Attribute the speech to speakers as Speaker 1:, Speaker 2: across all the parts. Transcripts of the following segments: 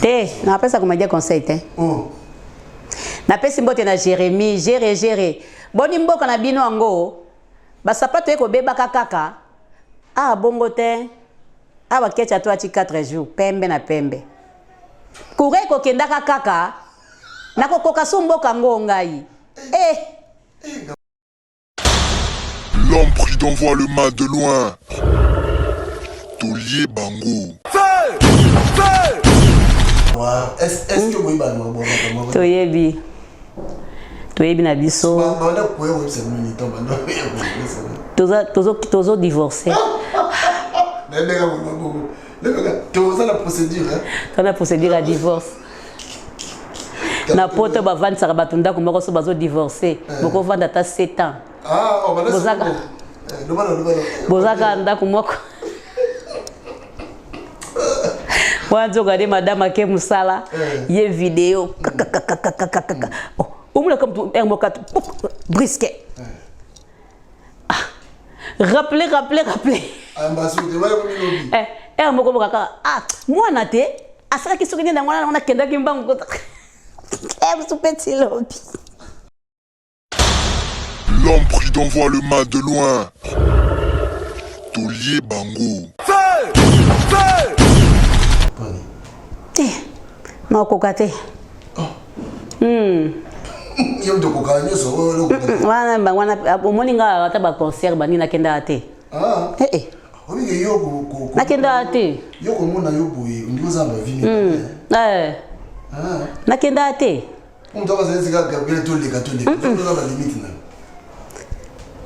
Speaker 1: Te, na pesa comment dire conseil te. Na pesa mbote na Jérémie, géré. Boni mboka na bino ango. Ba sapato eko beba kaka. Ah bongo te. Ah ba kecha to ati 4 jours, pembe na pembe. Kure ko kenda kaka. Na ko koka mboka ngo ngai.
Speaker 2: L'homme prudent voit le mal de loin. Tolier Bango.
Speaker 3: Est-ce que vous avez
Speaker 1: Toyebi na biso. Tozo divorcé.
Speaker 3: la procédure.
Speaker 1: La procédure à divorce. Na poto ba vendre ça batunda ko moko so bazo divorcer. Boko vendre ta 7 ans.
Speaker 3: Ah, on va
Speaker 1: Bozaka ndako moko. Wanzo gade madame ake musala ye vidéo oh umula comme tout un mokat brisket rappelez moko kaka moi na te asaka kisoki nda ngwana na kenda kimbangu kota petit lobby.
Speaker 2: L'homme prudent voit le mal de loin. Tolier Bango.
Speaker 1: Non, kokate. Wana moninga ata ba concert bani na kenda ate. Na kenda ate.
Speaker 3: Yoko mona yoboye ndiza ba vini.
Speaker 1: Na kenda ate.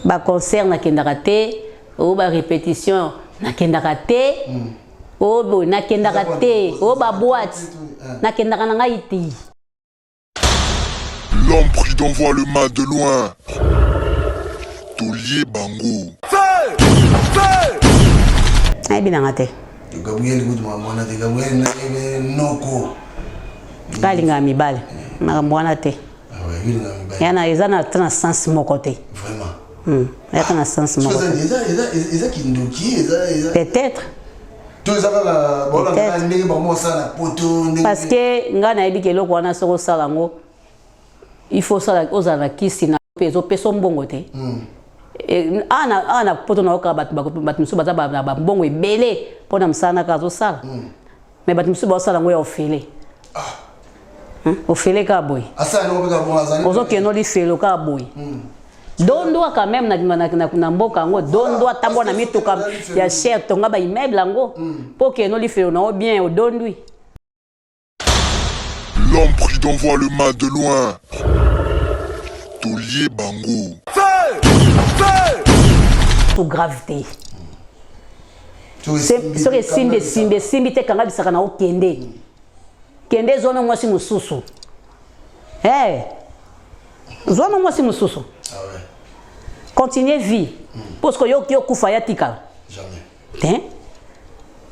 Speaker 1: Ba concert na kenda ate, ou ba répétition na kenda ate. Oh, na kenda ate, oh ba boîte. Na kenda na iti.
Speaker 2: L'homme prudent voit le mal de loin. Tolier Bango.
Speaker 1: Ay binangate.
Speaker 3: Gabriel guduma mwana te Gabriel noko.
Speaker 1: Balinga mi bal. Na mwana te. Yana ezana tana sens moko te.
Speaker 3: Vraiment.
Speaker 1: Yana sens moko.
Speaker 3: Eza kindoki eza.
Speaker 1: Peut-être. Parce que nga na ebiki eloko wana soko sala ngo il faut sala ozala kisi na peso peso mbongo te ana poto na oka bat musu baza ba mbongo ebele pona msana ka zo sala mais bat musu ba sala ngo ya ofele ofele ka boy
Speaker 3: asa no beka bonazana
Speaker 1: ozo keno li felo ka boy Dondo quand même na mboka ngo dondo atambo na mituka ya cher tonga ba immeuble ngo pour que no li fait on bien au dondui.
Speaker 2: L'homme prudent voit le mal de loin. Tolier Bango.
Speaker 1: Sous gravité. C'est simbi te kanga bisaka na okende. Kende zona mwasi mususu. Zona mwasi mususu. Continuez vie. Parce que yo kufa ya tikala.
Speaker 3: Jamais.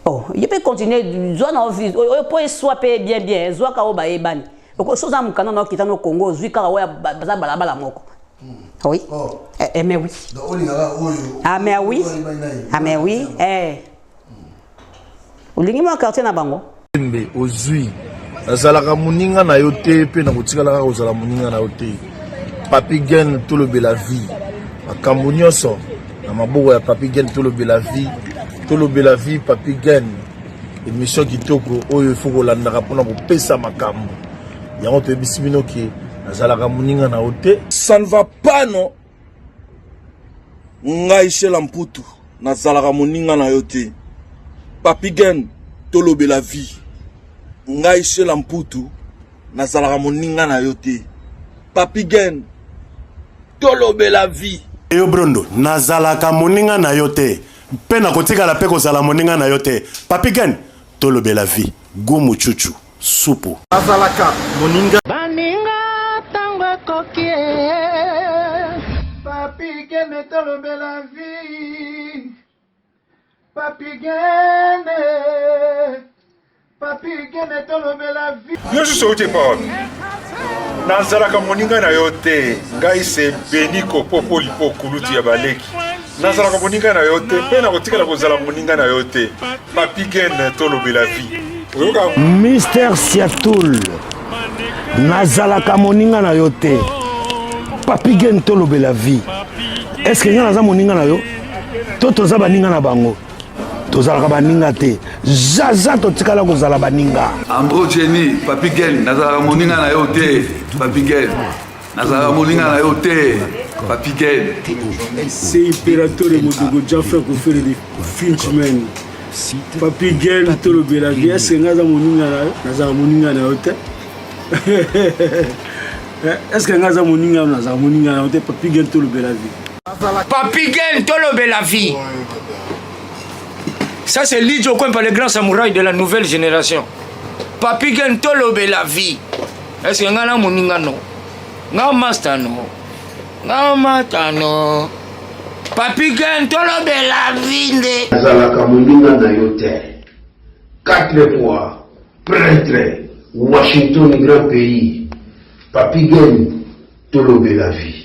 Speaker 1: Oh, il peut continuer zona vie. Yo peut swapper bien. Zwa ka oba ebani. Oko soza mukana na kita no Congo, zwi ka wa baza balabala moko. Oui. Mais oui. Mais oui. Mais oui. Olingi mo quartier na bango.
Speaker 4: Mbe ozwi. Azalaka muninga na yote pe na kutikala ka ozala muninga na yote. Papi Gen tolobe la vie. Makambo nyonso na maboko ya Papi Gen tolobe la vie Papi Gen émission kitoko oyo faut kolandaka pona kopesa makambo yango to bisibino ki nazalaka muninga na ote. Ça ne va pas non. Ngai shela mputu nazalaka muninga na yote. Papi Gen tolobe la vie. Ngai shela mputu nazalaka muninga na yote. Papi Gen tolobe la vie.
Speaker 5: Yo brondo nazalaka moninga na yote pe na kotika la pe kozala moninga na yote. Papi Gen tolobe la vie gumu chuchu supu
Speaker 4: nazalaka moninga
Speaker 6: baninga tango kokie. Papi Gen tolobe la vie. Papi Gen tolobe la vie.
Speaker 7: Yo je saute pas. Nazalaka moninga na yote ngai se beniko popoli pokuluti ya baleki. Nazalaka moninga na yote pe na kotikala kozala moninga na yote. Papi Gen tolobe la vie.
Speaker 8: Mister Siatoul nazalaka moninga na yo te Papi Gen tolobela vie est-ce que nga naza moninga na yo to toza baninga na bango tozalaka baninga te jaja totikala kozala baninga
Speaker 9: Ambro Jenny Papi Gen nazalaka moninga na yo te Papi Gen nazalaka moninga na yo te Papi Gen
Speaker 8: c'est impérateur Modogo Jaffa ko faire des Finchman Papi Gen tolobela vie est-ce que nga nazalaka moninga na yo te est-ce que nga za moninga na yo te Papi Gen tolobela vie
Speaker 10: Papi Gen tolobela vie. Ça c'est Lidjo Kwempa, le grand samouraï de la nouvelle génération. Papi Gen tolobela vie. Est-ce que nga na moninga no? Nga master no. Nga matano. Papi Gen tolobela vie nde.
Speaker 11: Nazalaka moninga na yo te. 4 fois prêtre Washington grand pays. Papi Gen tolobela vie.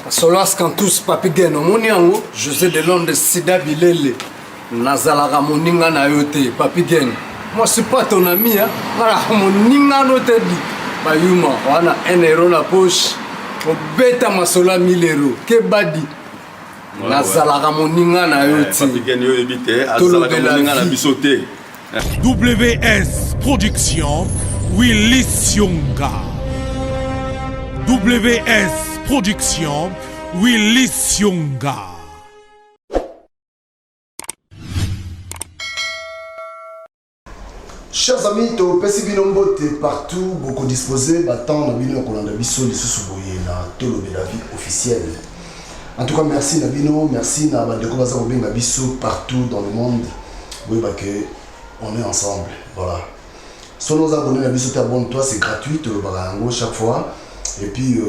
Speaker 12: Solas Kantous Papi Gen Omoniango, José de Londres Sida Bilele. Nazalaka moninga na yo te Papi Gen. Moi je suis pas ton ami hein. Nala moninga no te di. Bayuma wana 1 euro na poche. Obeta masola 1000 euros. Ke badi. Nazalaka moninga na yo te.
Speaker 9: Papi Gen yo ebite azalaka moninga na biso te.
Speaker 13: WS Production Willis Yonga. WS Production Willis Yonga.
Speaker 3: Chers amis, to pesi binombote partout, beaucoup disposés, battant na bino kolanda biso lisusu boye na tolobela vie officielle. En tout cas, merci Nabino, merci na bandeko baza kobenga biso partout dans le monde. Oui, bah que on est ensemble, voilà. Si nous abonnés à biso, abonne-toi, c'est gratuit, le barango chaque fois. Et puis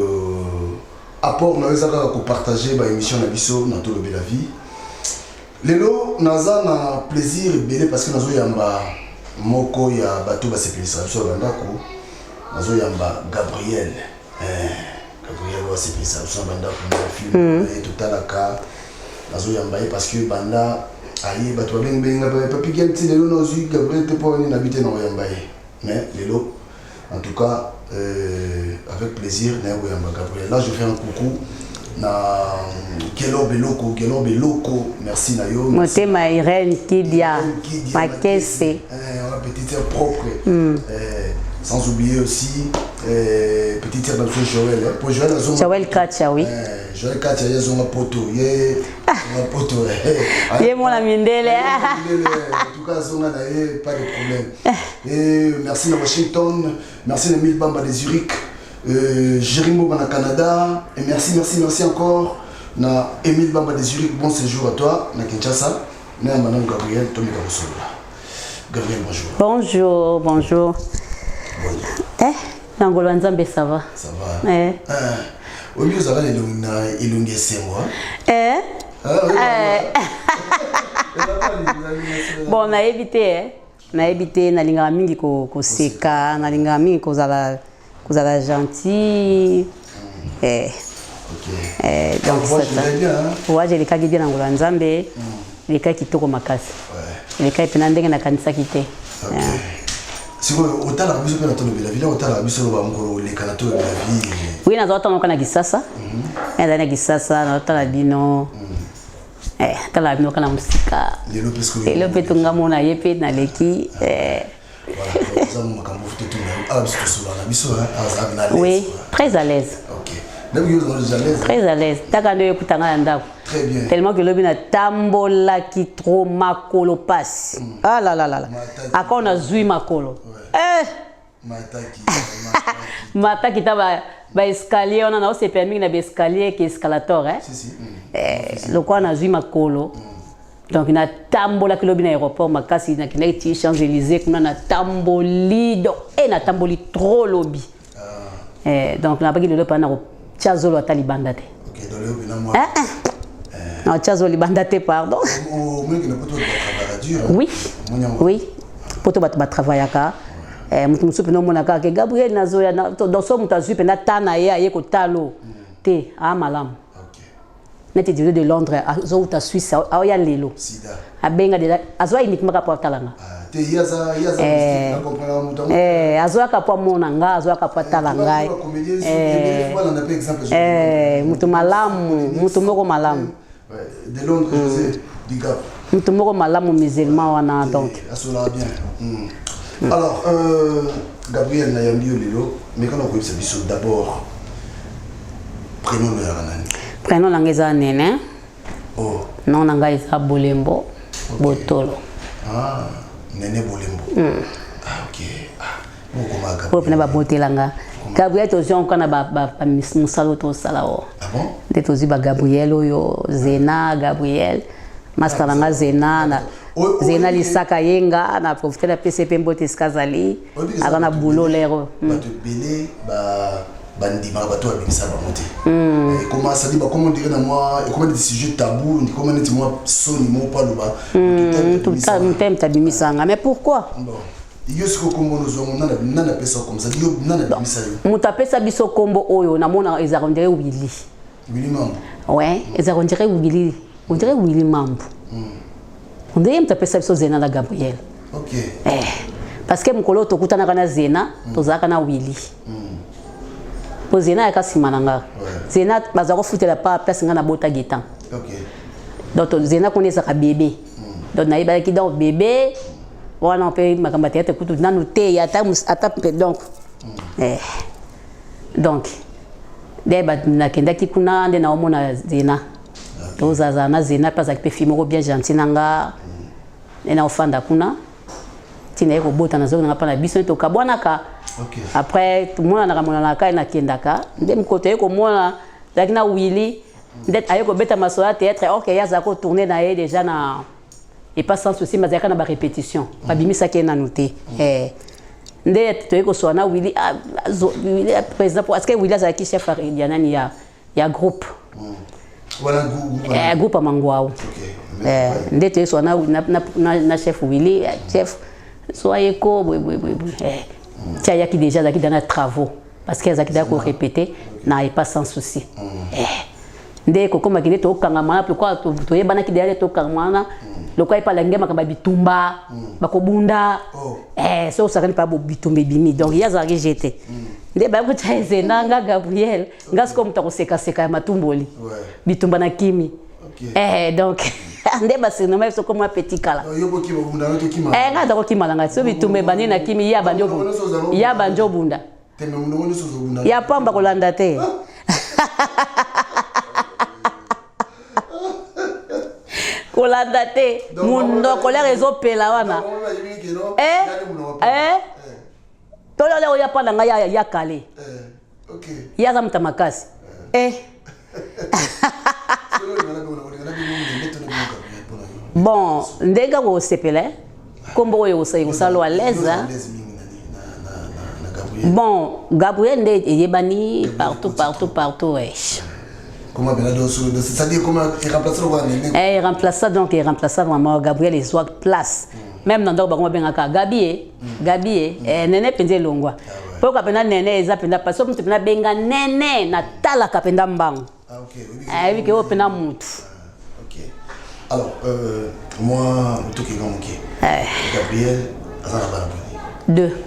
Speaker 3: apport na ezaka ko partager ba émission na biso na tolobela vie. Lelo naza na plaisir belé parce que nazo yamba moko ya bato basepelisa biso bandako nazo yamba Gabriel Gabriel basepelisa biso bandako na film et totalaka nazo yamba parce que banda ayi bato benga Papi Gen ti lelo nazo Gabriel te po ni habiter na yamba mais lelo en tout cas avec plaisir na yamba Gabriel. Là je fais un coucou na Gelo Beloko, merci na yo.
Speaker 1: Motema Irene Kidia Makese.
Speaker 3: On a petite sœur propre. Sans oublier aussi petite sœur dans Joël. Pour Joël
Speaker 1: Joël Katia oui.
Speaker 3: Joël Katia ils ont un poteau. Un poteau.
Speaker 1: Yé mon amindele.
Speaker 3: En tout cas on a pas de problème. Et merci na Washington, merci na Emile Bamba de Zurich. Jérémy Bana Canada et merci encore na Emile Bamba de Zurich. Bon séjour à toi na Kinshasa na Madame Gabriel Tomika Bosola. Gabriel bonjour. Bonjour.
Speaker 1: Nangolo Nzambe ça va.
Speaker 3: Ça va. Au mieux ça va les longues moi.
Speaker 1: Bon na évité na linga mingi ko seka na linga mingi ko zala gentil. Donc ça. Ouais, j'ai les cas qui viennent en Nzambe, les cas qui tournent makasi. Les cas qui pendant na kanisa kité.
Speaker 3: Si vous autant la biso na tolobela vie, autant la biso ba mukolo les kana tolobela vie.
Speaker 1: Oui, na zoto na kisasa. Na kisasa na autant la bino. Tala bino kana musika. Lelo petunga mona yepe na leki. Oui, très à l'aise. Très à l'aise. Très bien. Tellement que l'objet n'a tambola qui trop makolo passe. Ah là là là là. Encore on a zoui makolo. Mata qui t'a ba escalier on a aussi permis na escalier qui escalator hein. Le quoi on a zoui makolo. Donc il y a tambola qui lobi na aéroport makasi na kina ti Champs-Élysées kuna na tamboli do et na tamboli trop lobby. Donc na pas qui le pas na chazolo atali bandate.
Speaker 3: OK, donc le bina moi.
Speaker 1: Non, chazolo bandate pardon.
Speaker 3: Au moins que na poto travailler dur.
Speaker 1: Oui. Oui. Poto ba travaillaka. Mutu musupe no mona ka ke Gabriel nazoya dans so mutu azupe na tana ye aye ko talo. Te a malam. Nete de Londres, azo uta Suisse, aoya lelo. Sida. Abenga de azo uniquement ka portalanga. azwaka po mona nga azwaka po tala ngai mutu malamu mutu moko malamu
Speaker 3: de Londres José Bigap
Speaker 1: mutu moko malamu musulman wana donc
Speaker 3: alors Gabriel Nayambio Lilo mais quand on connaît ça biso d'abord prénom de Ranani
Speaker 1: prénom nanga eza Nene
Speaker 3: oh
Speaker 1: non nanga eza Bolembo Botolo
Speaker 3: Nene Bolembo ok
Speaker 1: po pena babotelanga Gabriel tozi encore na musalo tosala o nde tozi ba Gabriel oyo Zena Gabriel master nanga Zena na Zena lisaka yenga na profiter la PCP mbote skazali aga na boulot lero
Speaker 3: bato belé bandima bato abimisa bamote comment ça dit comment dire na moi comment des sujets tabous comment dire moi soni mo pas loba
Speaker 1: tout le temps tabimisa mais pourquoi
Speaker 3: Yosiko kombo nozongo nana pesa comme ça yo nana bimisa yo
Speaker 1: muta pesa biso kombo oyo na mona eza rondere Willy
Speaker 3: Mambo
Speaker 1: ouais eza rondere Willy on dirait Willy Mambo on dirait muta pesa biso Zena na Gabriel
Speaker 3: OK
Speaker 1: parce que mukolo tokutana kana Zena tozaka na Willy po Zena ya kasima nanga Zena bazako futela pa place ngana bota getan
Speaker 3: OK
Speaker 1: donc Zena connaît ka bébé donc na yeba ki donc bébé wana on peut makamba tete kutu nanu te ya ta donc donc deba na kenda ki kuna nde na omona Zena tozaza na Zena parce que film ko bien gentil nanga na ofanda kuna tina ko bota na zo na pa na biso to kabwana ka après tout le monde na mona na ka na kendaka nde mkoto ko mona lakina Willy nde ayeko beta masoya théâtre OK yaza ko tourner na ye déjà na et pas sans souci mais il y a une répétition babimisa ke na noté nde toyeko sona Willy Willy président parce que Willy azaki chef ya nani ya groupe
Speaker 3: voilà
Speaker 1: groupe amangwao nde toyeko sona na chef Willy chef soyeko tia yaki déjà zaki dans les travaux parce que zaki dako répéter na et pas sans souci nde ko koma kide to kangama pourquoi to yebana ki derrière to kangama loko ay pala ngema kamba bitumba bakobunda so sakani pa bitumbe bimi donc yaza rejeté nde ba ko tsaise nanga Gabriel ngasko mutako seka seka matumboli bitumba na kimi donc nde ba se noma so comme un petit kala
Speaker 3: yobo ki bunda to kima
Speaker 1: nga ko kima langa so bitumbe bani na kimi ya banjo bunda
Speaker 3: teme muno so bunda
Speaker 1: ya pamba kolanda te kolanda te mundo kolera ezopela wana tolole oya pa nanga ya kale yaza muta makasi bon ndenga kosepela kombo oyo osalo à l'aise bon Gabriel nde eyebani partout
Speaker 3: comment c'est-à-dire comment il remplace le roi
Speaker 1: il remplace vraiment Gabriel et soit place même dans donc ba benga Gabi Nene penze longwa po ka pena Nene eza penda parce que pena benga Nene na tala ka penda mbangu oui que pena mutu
Speaker 3: alors moi tout qui Gabriel azana bana
Speaker 1: 2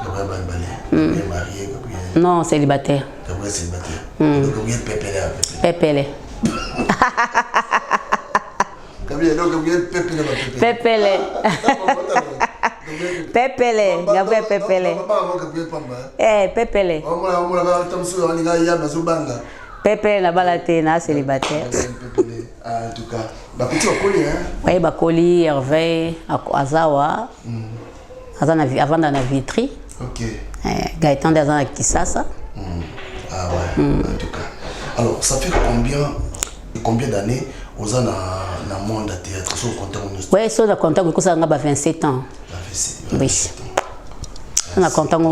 Speaker 3: Gabriel marié
Speaker 1: non célibataire
Speaker 3: Gabriel célibataire donc Gabriel
Speaker 1: Pépélé
Speaker 3: Gabriel
Speaker 1: Gabriel Pépélé Pépélé Pépélé na balate na célibataire
Speaker 3: en tout cas ba petit bakoli
Speaker 1: oui bakoli Hervé Azawa azana avant na Vitry
Speaker 3: OK
Speaker 1: Gaëtan d'azana Kisasa
Speaker 3: ah ouais en tout cas alors ça fait combien d'années aux ans na monde de théâtre sur contact
Speaker 1: ouais sur le contact que ça nga 27 ans oui on a contact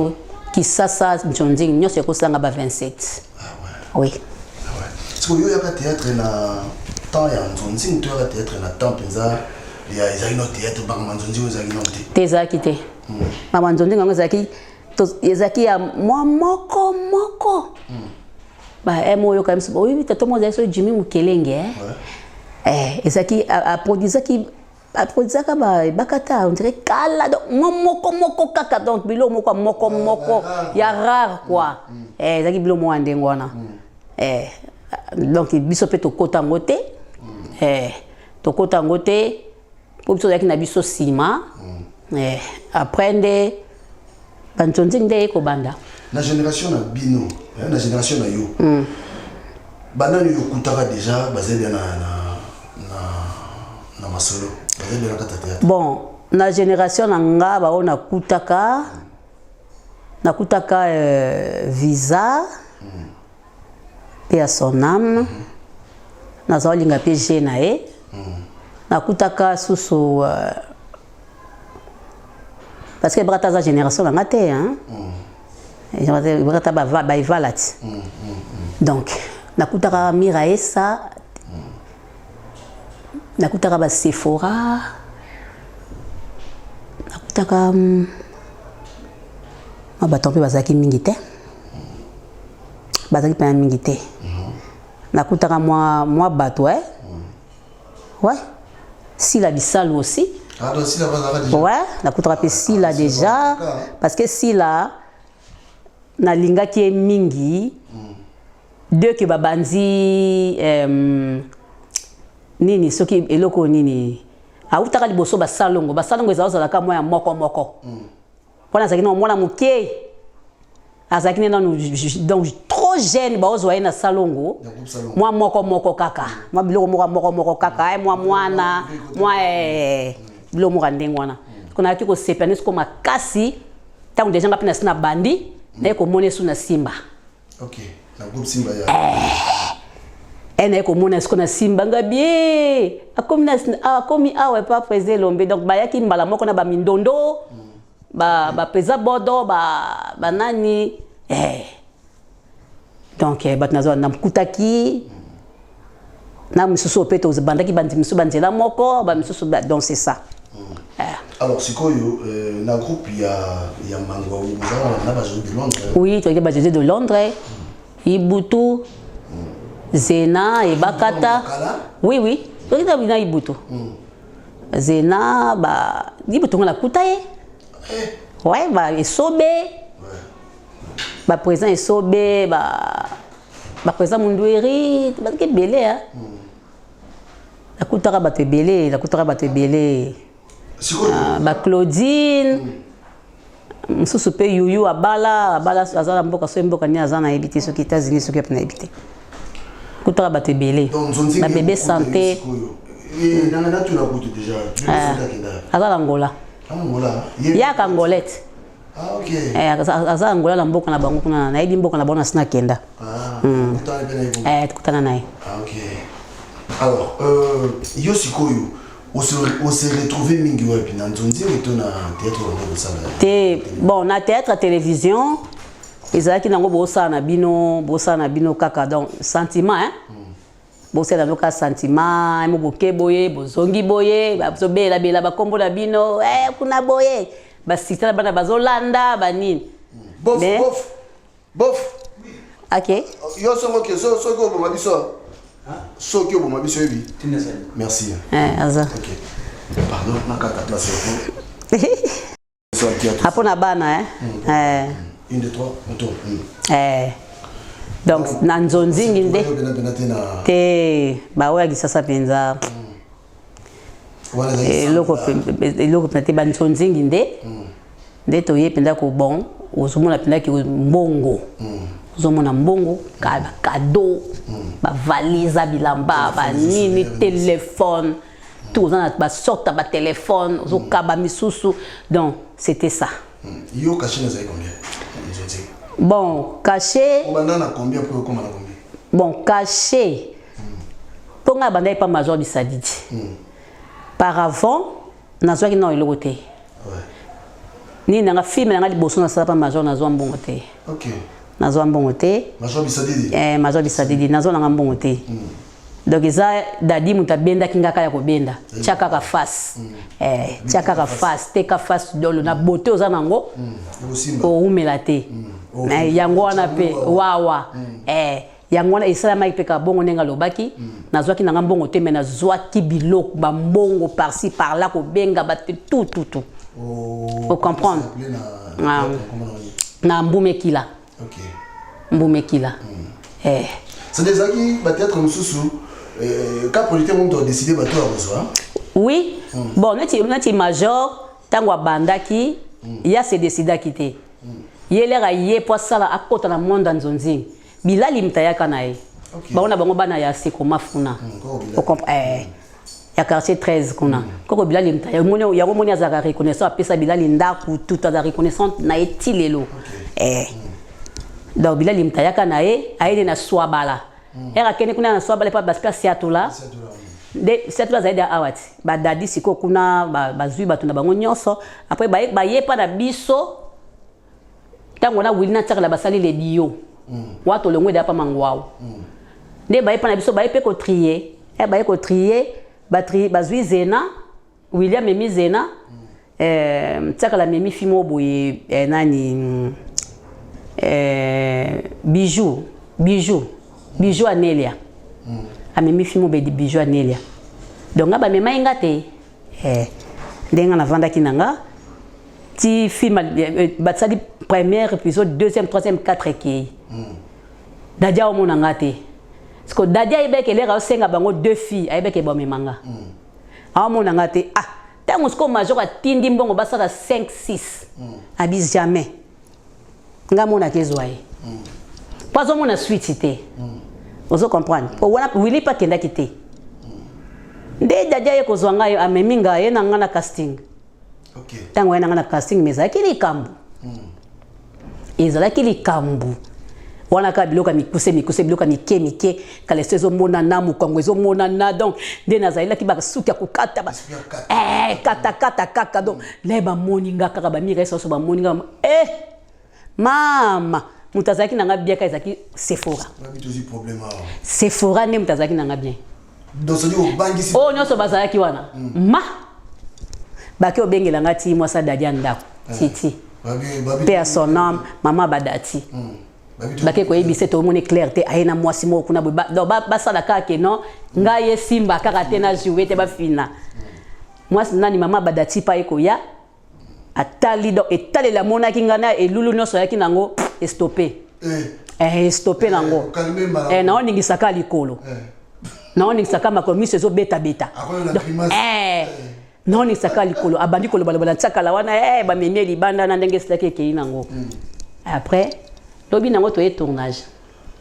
Speaker 1: Kisasa Njonding nyose ko ça nga 27
Speaker 3: ah ouais
Speaker 1: oui
Speaker 3: ah ouais parce que yo ya théâtre na temps ya Njonding to ya théâtre na temps penza ya ezaki no théâtre ba Njonding ezaki no te
Speaker 1: tezaki te mama Njonding ngo ezaki ya moko ba moyo quand même oui tato mo zaso Jimmy Mukelenge ezaki a produisaki aprodisaka bakata on dirait kala donc moko kaka donc bilo moko ya rare quoi zaki bilo mo ande ngona donc biso pe to kota ngote to kota ngote pour biso yaki na biso sima aprende bantonzi nde ko banda
Speaker 3: la génération na bino la génération na yo banani yo kutaka déjà basé na masolo basé na kata
Speaker 1: bon na génération na nga ba ona kutaka visa et à son âme na zolinga pe jena nakutaka susu parce que brata za génération na ngate hein brata ba ivalati donc nakutaka Miraesa nakutaka ba Sephora nakutaka batombe bazaki mingi te bazaki pa mingi te nakutaka moi bato ouais si la bisalo aussi ouais nakutaka pe si la déjà parce que si la na linga qui est mingi deux que babandi nini soki eloko nini autaka liboso basalongo ezala ka moya moko pona zaki no mona muke azaki na donc trop jeune ba ozwa na salongo moi moko kaka moi biloko moko kaka moi mwana moi biloko moko ndengwana kona ki ko sepane ko makasi tangu deja ngapina sina bandi na ko mone suna simba
Speaker 3: OK na groupe simba ya
Speaker 1: na ko mona siko na simba ngabie akomi awe pa pese lombe donc ba yaki mbala moko na ba mindondo ba pesa bodo ba nani donc batnazo na mkutaki na misusu peto bandaki bandi misusu banzela moko ba misusu donc c'est ça
Speaker 3: alors sikoyo na groupe ya mangwa na ba jeu de Londres
Speaker 1: oui tu as ba jeu de Londres Ibutu Zena et Bakata oui tu as bien Ibutu Zena ba Ibutu na kutaye ouais ba esobe ba présent esobe ba présent mundueri ba ke belé hein la kutaka ba te belé ba Claudine msusu pe yuyu abala azala mboka so mboka ni azana ebité so États-Unis so na ebité kutaka ba te belé ba bébé santé
Speaker 3: nanga tu na kutu déjà
Speaker 1: azala Angola ya Kangolette
Speaker 3: OK
Speaker 1: azala Angola la mboka na bango kuna na edi mboka na bona sina kenda tukutana naye
Speaker 3: OK alors yo sikoyo on s'est retrouvé mingi wapi na nzonzi to na théâtre de sala
Speaker 1: bon na théâtre télévision ezalaki nango bosa na bino kaka donc sentiment hein bosela noka sentiment mo boke boye bozongi boye bazobela bakombo na bino kuna boye basitana bana bazolanda banini
Speaker 3: bof
Speaker 1: OK
Speaker 3: yo songo ke so ko bo mabiso soki bo mabiso ebi merci
Speaker 1: aza
Speaker 3: OK pardon nakata place
Speaker 1: apona bana
Speaker 3: 1 2 3 moto
Speaker 1: donc na nzonzingi nde te baoya kisasa penza eloko pena te banzonzingi nde toye penza ko bon ozomona penza ki mbongo ozomona mbongo kala cadeau ba valise bilamba ba nini téléphone tout ozana ba sorta ba téléphone ozokaba misusu donc c'était ça
Speaker 3: yo caché na combien
Speaker 1: bon caché
Speaker 3: on banda na combien pour comment na combien
Speaker 1: bon caché pour nga banda pas major du Sadidi par avant nazwaki na eloko te ni nanga film nanga liboso na sala pa major nazwa mbongo te
Speaker 3: OK
Speaker 1: nazwa mbongo te
Speaker 3: major bisadidi
Speaker 1: major bisadidi nazwa nanga mbongo te donc eza dadi muta benda kingaka ya kobenda chaka ka face chaka ka face te ka face dolo na beauté oza nango o umela te yango wana pe wawa yango wana esalamaki mpe ka bongo ndenge alobaki nazwaki nanga mbongo te me nazwaki biloko bambongo par-ci par-là kobenga bato tout ocomprendre na mbumekila mbumekila
Speaker 3: c'est des amis peut-être mosusu quand politique monde a décidé bato à rejoindre
Speaker 1: oui bon neti major tango abandaki ya se décida quitter yelera ye po sala akota na monde nzonzi bilali mtayaka na ye baona bango bana ya seko mafuna ya quartier 13 kuna koko bilali mtaya moni ya moni azaka reconnaissance apesa bilali ndaku tout à reconnaissance na etilelo donc bilali mtayaka na ye aide na swabala era kene kuna na swabala pa baspia siatula de siatula zaidi awati badadi siko kuna bazui batuna bango nyonso après ba yepa na biso tango na wilina tsaka la basali le bio wato lengwe da pa mangwao nde ba yepa na biso ba yepe ko trier ba yepe ko trier batri bazui zena William memi zena tsaka la memi fimo boye nani bijou Anelia amemi fimo be di bijou Anelia donc ba mema ingate ndenga na vanda kinanga ti film batsali premier épisode deuxième troisième quatre qui dadia o monanga te parce que dadia ibeke lera o senga bango deux filles ibeke ba memanga a monanga te tango sko major atindi mbongo basala 5 6 abis jamais nga mona kezwaye pas au mona suite te ozo comprendre o wana wili pa kenda kite nde dadia ye kozwanga yo ameminga ye na ngana casting tango ye na ngana casting meza kili kambu ezalaki likambu wana ka biloka mikuse biloka mike kala sezo mona na mukongo ezo mona na donc nde nazalila ki ba suki akukata ba kata kaka donc leba moninga kaka ba mira eso ba moninga mama mutazaki nanga bien ka ezaki Sephora ne mutazaki nanga bien oh nyoso bazalaki wana ma baki obengela ngati mwasa dadia ndako titi Père son nom, maman badati. Bake ko yebise to moni clarté ayena mwasi mo kuna do ba sala ka ke non ngaye simba kaka tena jouer te ba fina. Mwasi nani maman badati pa eko ya atali do etali la mona kingana e lulu no so yaki nango stopper. Stopper nango. Na oni ngisaka likolo. Na oni ngisaka makomise zo beta. Non ni saka likolo abandi kolo balabala tsaka la wana ba memie libanda na ndenge slake ke inango après lobi nango to tournage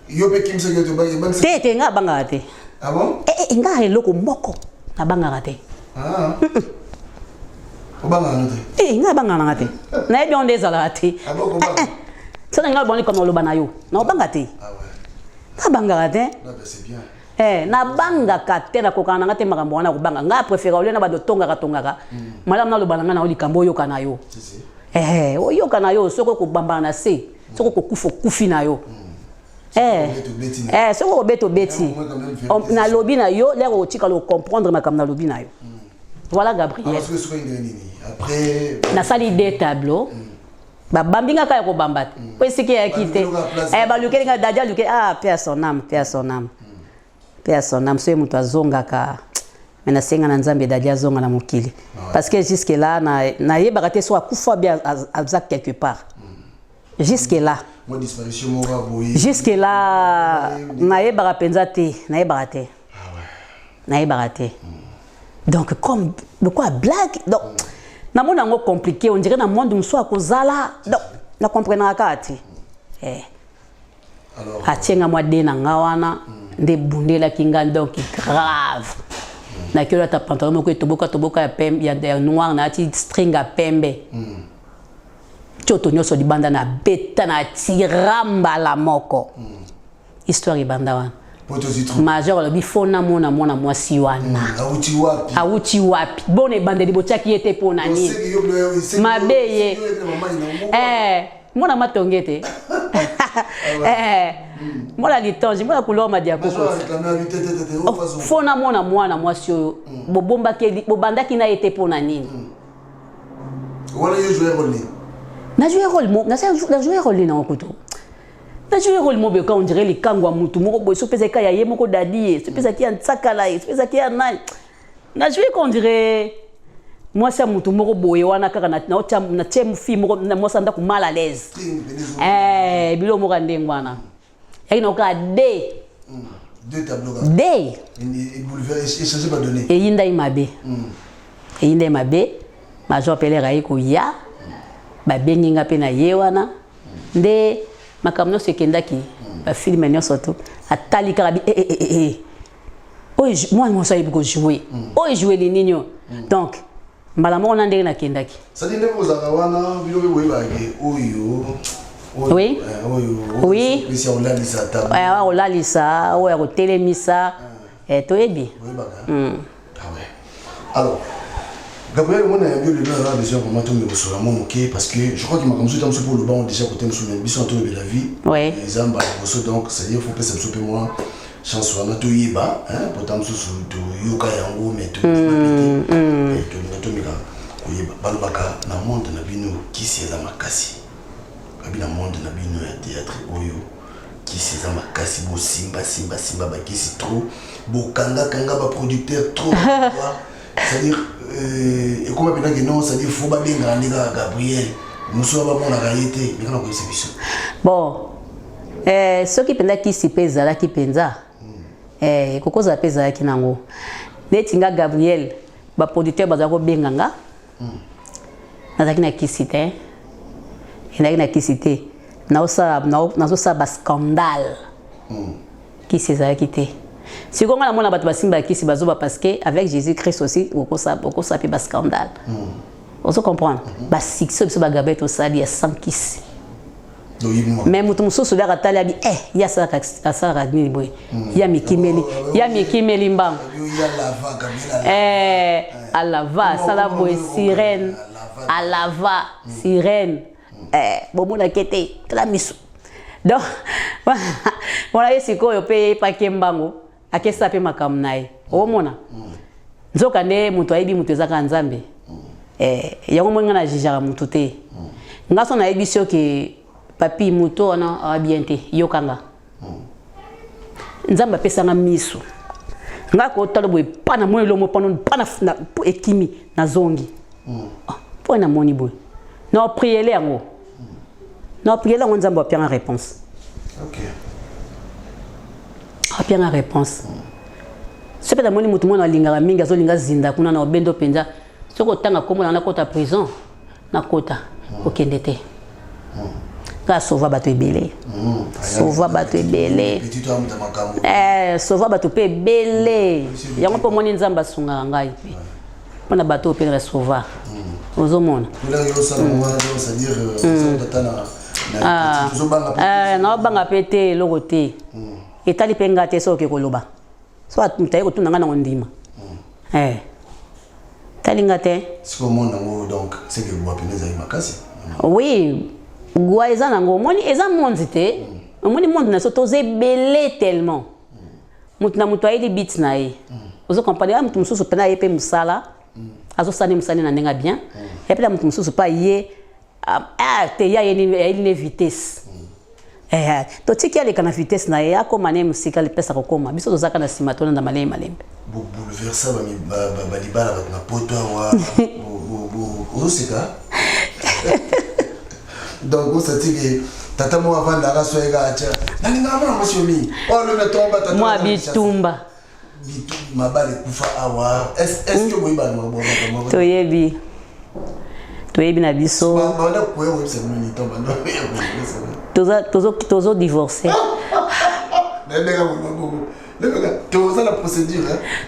Speaker 3: yo pe kimse ke to ba
Speaker 1: te nga banga te
Speaker 3: ah bon
Speaker 1: nga eloko moko na banga te
Speaker 3: o banga no te
Speaker 1: nga banga na te na ebi onde zala te
Speaker 3: ah bon ko banga
Speaker 1: ça nga boni comme lo bana yo na banga te
Speaker 3: ah ouais
Speaker 1: na banga te
Speaker 3: non c'est bien
Speaker 1: na banga kate na kokana ngate makambo wana kubanga nga préfère ole na bado tongaka madame na lo balanga na olikambo yo kana yo oyo kana yo soko ko bamba na se soko ko kufi na yo soko ko beto beti na lobi na yo lero otika lo comprendre makambo na lobi na yo voilà Gabriel
Speaker 3: après
Speaker 1: na sali des tableaux ba bambinga ka ko bambata ko siki ya kite ba lukelinga dadia luke personne Père son âme, c'est mon zonga ka. Mais na nzambe dadia zonga na mokili. Parce que jusque là na yebakate soit kufa bien à quelque part. Jusque là.
Speaker 3: Moi disparition mo ba boyi.
Speaker 1: Jusque là na yebaka penza te, na yebaka te.
Speaker 3: Ah ouais.
Speaker 1: Na yebaka te. Donc comme de quoi blague donc na mona ngo compliqué, on dirait na monde mso akozala. Donc na comprendre ka ati. Alors atenga moi de na ngawana. Des bundela kinga donc grave na kilo ta pantalon moko toboka ya pembe ya noir na ti string à pembe choto nyoso di banda na beta na tiramba la moko histoire banda wana major le bifona mona mwasi wana auti wapi bone bande di botiaki ete pona ni mabeye mona matongete Moi litange, moi couleur ma diakoko. Fona mona mwana mwasi oyo. Bobomba ke bobanda ki na été pona nini.
Speaker 3: Wala yo jouer rôle.
Speaker 1: Na jouer rôle, na jouer rôle na okuto. na joué rôle mo beka on dirait les kangwa mutu moko boy so pesa ka ya ye moko dadi so pesa ti en sakala so pesa ti en na joué qu'on dirait moi ça mutu moko boy wana kaka na tiem fi moko na moi ça ndako mal à l'aise bilo moko ndengwana yaki na ka
Speaker 3: deux tableaux
Speaker 1: et
Speaker 3: bouleversé échanger pas donné
Speaker 1: et yinda imabe major Pelé raiko ya ba benginga pe na ye wana nde makamno sekendaki ba film nyonso to atali karabi moi ça il faut jouer jouer les niños donc mbala mo na ndenge na kendaki
Speaker 3: ça dit ne vous wana bilo be boyeba ke oyo
Speaker 1: oui
Speaker 3: si on l'a dit ça table
Speaker 1: on l'a dit ça on a telemisa toyebi
Speaker 3: ah ouais alors Gabriel, on a vu le là déjà vraiment tout me sur la mon OK parce que je crois qu'il m'a comme ça pour le banc déjà côté sur les bisous de la vie les amba donc c'est dire faut pas se souper moi chance on a tout yeba hein pourtant sur tout yoka yango mais tout tout mika yeba balbaka na monde na bino qui c'est la makasi kabina monde na bino ya théâtre oyo qui c'est la makasi bo simba ba qui c'est trop bo kanga ba producteur trop c'est-à-dire et comment maintenant que non c'est-à-dire faut pas bien grandir Gabriel nous sommes pas mon arrêté mais quand on c'est biso
Speaker 1: bon ce qui penda qui si pesa la qui penza koko za pesa ki nango netinga Gabriel ba producteur bazako benganga nazaki na kisite na kisite na osa ba scandale qui c'est ça qui té si on a mon bato basimba qui si bazoba parce que avec Jésus-Christ aussi beaucoup ça peut bas scandale on se comprend ba succès so ba gabet au sali sans kiss même mutum so vers atali abi ya ça ragni boy ya mikimeli mbang alava sala boy sirène alava sirène bomona kete la misu donc voilà yesiko yo pe pa kembango akesa pe makamnae omona nzoka nde mutu ayibi mutu ezaka nzambe yango mwenga na jijara mutu te ngaso na yebi sio ke papi mutu ona abiente yokanga nzamba pesa nga misu ngako talo boy pana mwelo mo pana na ekimi na zongi pona moni boy na prier yango na prier yango nzamba pia nga réponse
Speaker 3: OK
Speaker 1: apia nga réponse ce peut amoni mutu mona lingaka mingi azolinga zinda kuna na obendo penza soko tanga komola na kota prison na kota okende te ka sauva bato ebele sauva bato ebele sauva bato pe ebele yango po moni nzamba sunga ngai pe pona bato pe na sauva ozomona na obanga pe te eloko te etali pe nga te soki koloba so mutaye kotuna nga na ndima tali nga te
Speaker 3: siko mona ngo donc c'est que vous appelez ça makasi
Speaker 1: oui gwa eza nango moni eza monde te moni monde na soto zebele tellement mutu na mutu ayeli bit na ye ozo comprendre mutu mususu pena ye pe musala azo sani musani na ndenga bien et puis la mutu mususu pa ye te ya yeli ne vitesse to tiki ale kana vitesse na ya ko mane musika le pesa ko koma biso tozaka na sima tona na malembe
Speaker 3: bouleverser ba libala ba na poto wa osika donc on s'est dit tata mo avant la raso ega acha nani ngama monsieur mi le metomba tata
Speaker 1: moi bitumba
Speaker 3: mabale kufa awa est-ce que moi ba mo
Speaker 1: toyebi na biso
Speaker 3: bana ko yo c'est mini tomba
Speaker 1: tozo divorcer
Speaker 3: la procédure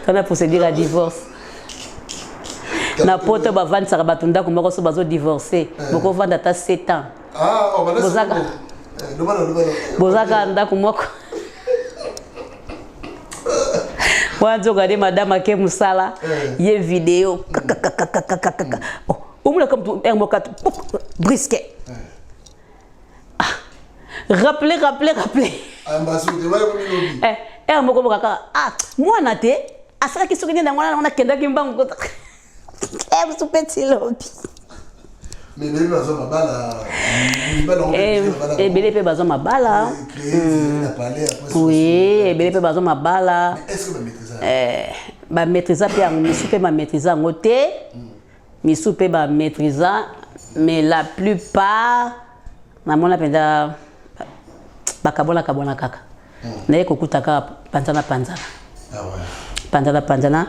Speaker 1: la procédure à divorce na poto ba vendre ça batunda ko moko so bazo divorcer boko vendre ata 7 ans bozaka ndako moko wanzo gade madame ake musala ye vidéo omula comme tout un moka brisquet rappeler moko boka moi na te asaka kisoki nda ngwana na kenda kimbango ko vous petit lobby
Speaker 3: Mais les bazos mabala.
Speaker 1: Et belé pe bazos mabala. Oui, et belé pe bazos mabala.
Speaker 3: Est-ce que vous maîtrisez?
Speaker 1: Ba maîtriser pe misu pe ma maîtriser ngote. Misu pe ba maîtriser, mais la plupart na mona penda bakabona kabona kaka. Naye kokutaka panzana.
Speaker 3: Ah ouais.
Speaker 1: Panzana.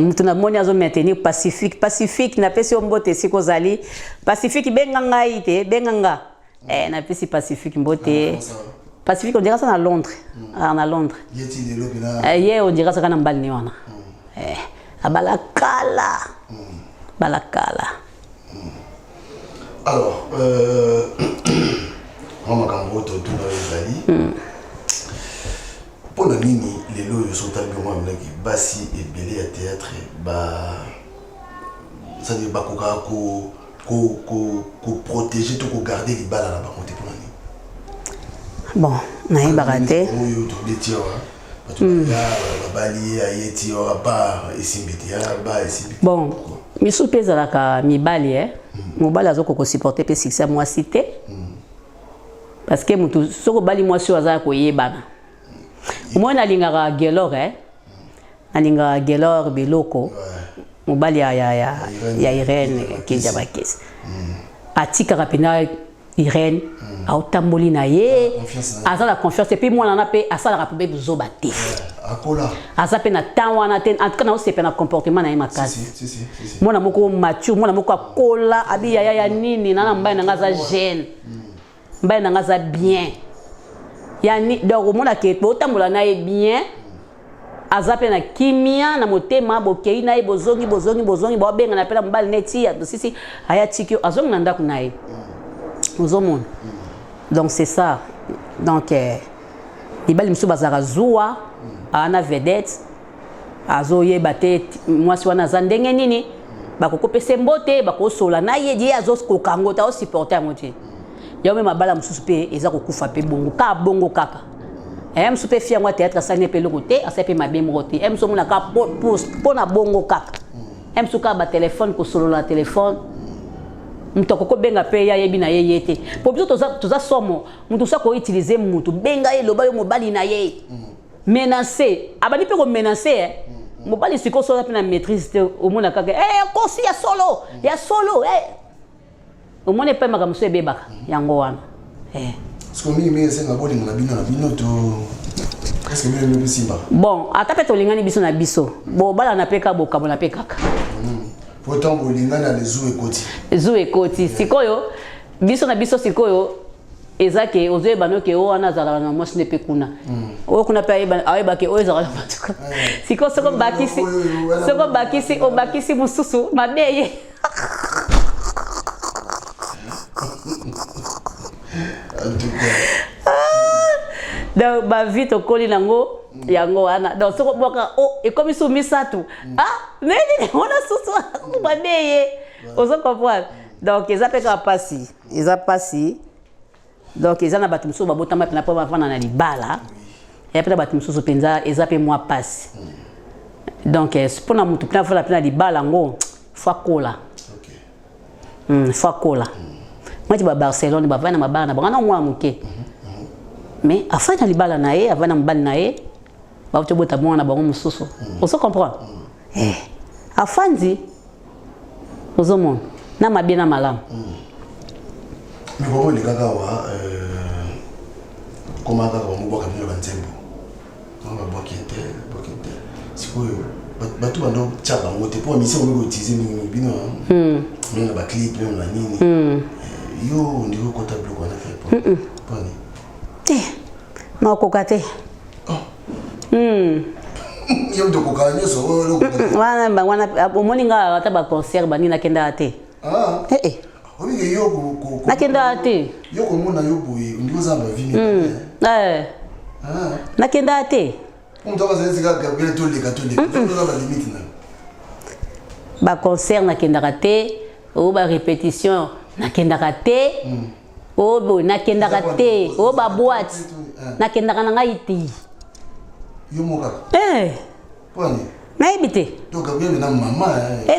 Speaker 1: Mutu na moni azo maintenir pacifique na pesi mbote siko zali pacifique benganga ite benganga na pesi pacifique mbote pacifique on dirait ça à Londres à Londres ye on dirait ça kana mbali ni wana abalakala
Speaker 3: alors on m'a cambo tout dans les pour la nini les lots sont tellement qui basi et belé à théâtre ça dit ba ko protéger tout ko garder les balles là bas côté pour la nini
Speaker 1: bon na y baraté
Speaker 3: les tirs la bali a yeti au part et simbiti ba et simbiti
Speaker 1: bon mi soupeza la ka mi bali mo bali azoko ko supporter pe succès moi cité parce que mutu soko bali moi sur aza ko yebana moi nalingaka gelor nalingaka gelor biloko mobali ya Irene kinjaba kesi atikaka pena Irene autamboli na ye aza la confiance et puis moi nana pe asala ka pe buzoba te
Speaker 3: akola
Speaker 1: aza pe na temps wana te en tout cas na osepe na comportement na ye makasi
Speaker 3: si
Speaker 1: mwana moko mature mwana moko akola abi ya nini nana mbaye na ngaza jeune mbaye na ngaza bien yani donc mona ke botambola na ye bien azape na kimia na motema bokei na ye bozongi bo benga na pela mbali neti ya sisi aya tikio azongi na ndako na ye ozomona donc c'est ça donc ibali msu bazaka zuwa ana vedette azoyeba te mwasi wana za ndenge nini bakokopesa mbote bakosola na ye die azokokango ta supporter yango te yaume mabala mususu pe eza kokufa pe bongo kaka msusu pe fia ngwa théâtre asali pe loko te asali pe mabe moko te msusu mona ka pona bongo kaka msusu ka ba téléphone kosolola téléphone mutoko ko benga pe ya yebi na ye yete po biso toza somo mutu sa ko utiliser mutu benga ye loba yo mobali na ye menacer abani pe ko menacer mobali siko so pe na maîtrise te omona kaka kosi ya solo au moins pas ma monsieur bebaka yango wana
Speaker 3: ce qu'on dit mais c'est na boli na bino to est-ce que me simba
Speaker 1: bon atape to lingani biso na biso bo bala na peka bo kabona pekaka
Speaker 3: pourtant bo lingana les
Speaker 1: zu ekoti sikoyo biso na biso sikoyo ezake ozoe banoke o wana zala na mwasi ne pekuna o kuna pa ayeba ke o ezala matuka siko soko bakisi mususu mabeye donc ba vite okoli nango yango wana donc soko boka et comme ils misatu neni ona susu badeye ozo comprendre donc ils appellent passi donc ils en a battu musu babotama pena pa bavana na libala et après battu musu penza ils appellent moi passi donc pour na mutu pena fala pena libala ngo fakola fakola moi tu vas Barcelone ba vana mabana bangana mwa muke mais afana libala na ye avana mbali na ye ba to bota mwana bango mususu oso comprendre afandi ozomon na mabina malam
Speaker 3: mais comment les gaga wa comment gaga wa mboka bino bantembo on va bokete siko batu bando chaba ngote pour mission on utiliser bino na ba clip na nini yo ndiko comptable ko na fait pour
Speaker 1: na kokate
Speaker 3: yo to kokanya so
Speaker 1: wana omoninga ata ba concert bani na kenda te
Speaker 3: ominge yo ko
Speaker 1: na kenda te
Speaker 3: yo ko mona yo boye ndiko za ba vini
Speaker 1: na kenda te
Speaker 3: on doit se dire que Gabriel to le catholique on doit ba limite na
Speaker 1: ba concert na kenda te ou ba répétition na kenda te bo na kenda te o ba boîte na kenda na ngai ti
Speaker 3: yo moka poni
Speaker 1: na ebite
Speaker 3: to Gabriel na mama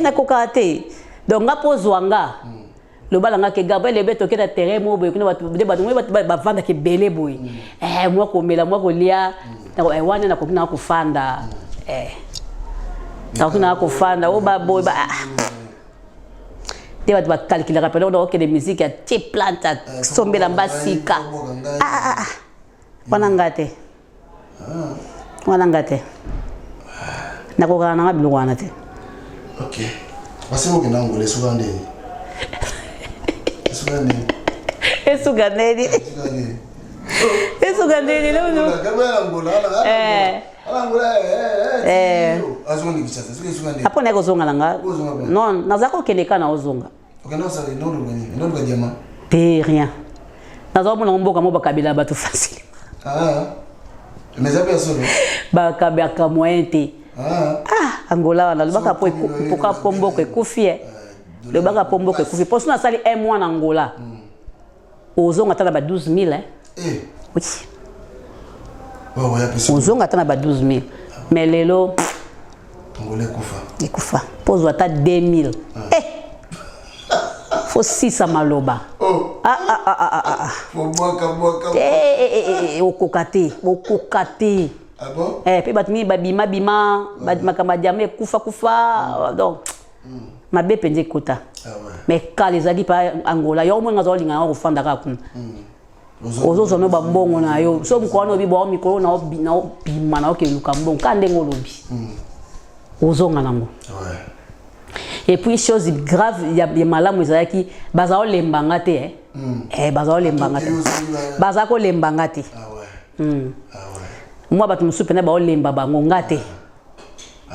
Speaker 1: na kokate donc nga pozwanga le balanga ke Gabriel le beto ke na terrain mo boy kuna ba vanda ke belé boy moi ko mela moi ko lia wana na ko na ko fanda na ko fanda o ba boy ba te ba calculer rappel on que de musique ya ti planta sombela mbasika wana ngate na ko kana nga bilo wana te
Speaker 3: OK basi mo kina ngole sugande
Speaker 1: Esugandeni no hapo na kozonga langa non nazako keleka na ozonga te rien nazako mona mboka mo bakabila batu facile
Speaker 3: mais ça personne
Speaker 1: bakabaka moyente Angola wana lobaka po poka pomboko ekufie le baka pomboko ekufie pour ça sali un mois en Angola ozonga tana ba 12000 oui ozonga tana ba 12000 mais lelo
Speaker 3: Angola
Speaker 1: ekufa pose ata 2000 faut 6 maloba okokate
Speaker 3: ah bon
Speaker 1: pe batmi babima bima badimaka jamé kufa donc mabe penje kota mais quand les agi pa Angola yo mo ngazo linga ko fanda ka kuna ozo no bambongo na yo so mkono bi bo mikoro na bima na ke luka mbongo kande ngolobi ozo nganango et puis chose grave il y a malamu ezaki bazao lembanga te bazao lembanga te bazako lembanga te moi batu musupe na ba olemba bango ngate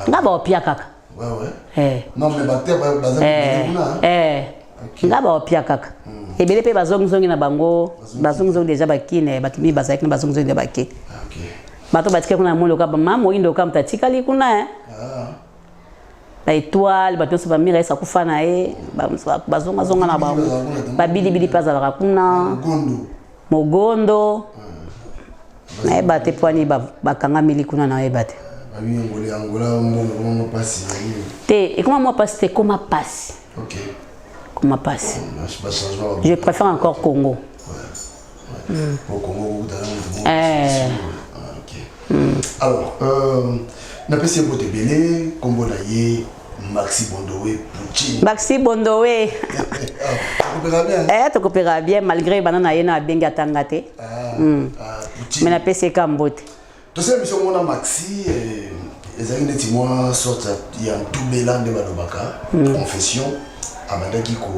Speaker 1: ngaba opia kaka
Speaker 3: non mais baté
Speaker 1: ngaba opia kaka ebele pe bazongzongi na bango bazongzongi déjà bakine batumi bazaki na bazongzongi baki bato batike kuna molo ka mama indo ka mtatikali kuna la étoile bato so bamira esa kufana bazonga zonga na bango babili bili paza la kuna mogondo na ebate poani bakanga milikuna na ebate
Speaker 3: Angola mo passe
Speaker 1: et comment moi passe te comment passe
Speaker 3: OK
Speaker 1: comment passe je préfère encore Congo
Speaker 3: au Congo alors na pesi bote belé kombo na ye Maxi Bondowe Poutine
Speaker 1: Maxi Bondowe tu coopéra bien malgré banana yena benga tangate mais na pesi kambote
Speaker 3: to c'est mission mona Maxi ezali neti moi sorte ya tout belan de balobaka confession abandaki ko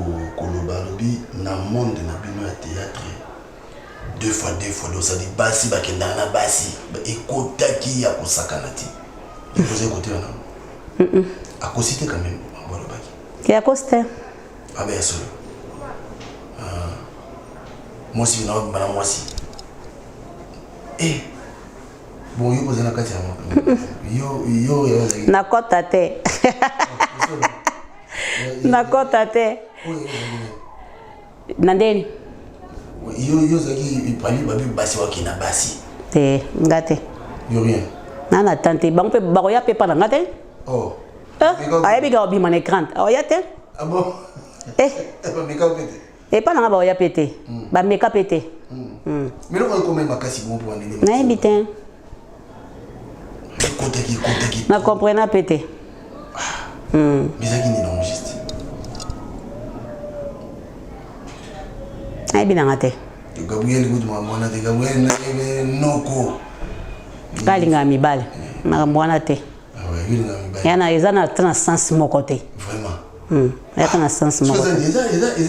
Speaker 3: loba lobi na monde na bino ya théâtre deux fois donc ça dit basi bakenda na basi ekotaki ya kosakana ti vous écoutez là à cosité quand même balobaki
Speaker 1: qui a costé
Speaker 3: ah ben solo moi si na bana moi si bon yo posé na kati yo
Speaker 1: na kota te na kota te nandeni
Speaker 3: yo zaki pali babi basi wakina basi
Speaker 1: te ngate
Speaker 3: yo rien
Speaker 1: nana tante bango pe bako ya pe pa ngate ayebi ka obima na écran oya te
Speaker 3: ah bon ba meka pete
Speaker 1: pa nga ba oya pete ba meka pete
Speaker 3: mais non comment makasi bon pour andele
Speaker 1: na ebite
Speaker 3: Koteki.
Speaker 1: Na comprena pété.
Speaker 3: Mais ça qui n'est non juste.
Speaker 1: Ai bien ngate.
Speaker 3: Gabriel good mwana te Gabriel noko.
Speaker 1: Kalinga mibale. Na mwana te.
Speaker 3: Ah ouais, il na mibale.
Speaker 1: Yana ezana tana sens mon côté.
Speaker 3: Vraiment.
Speaker 1: Ya tana sens mon côté.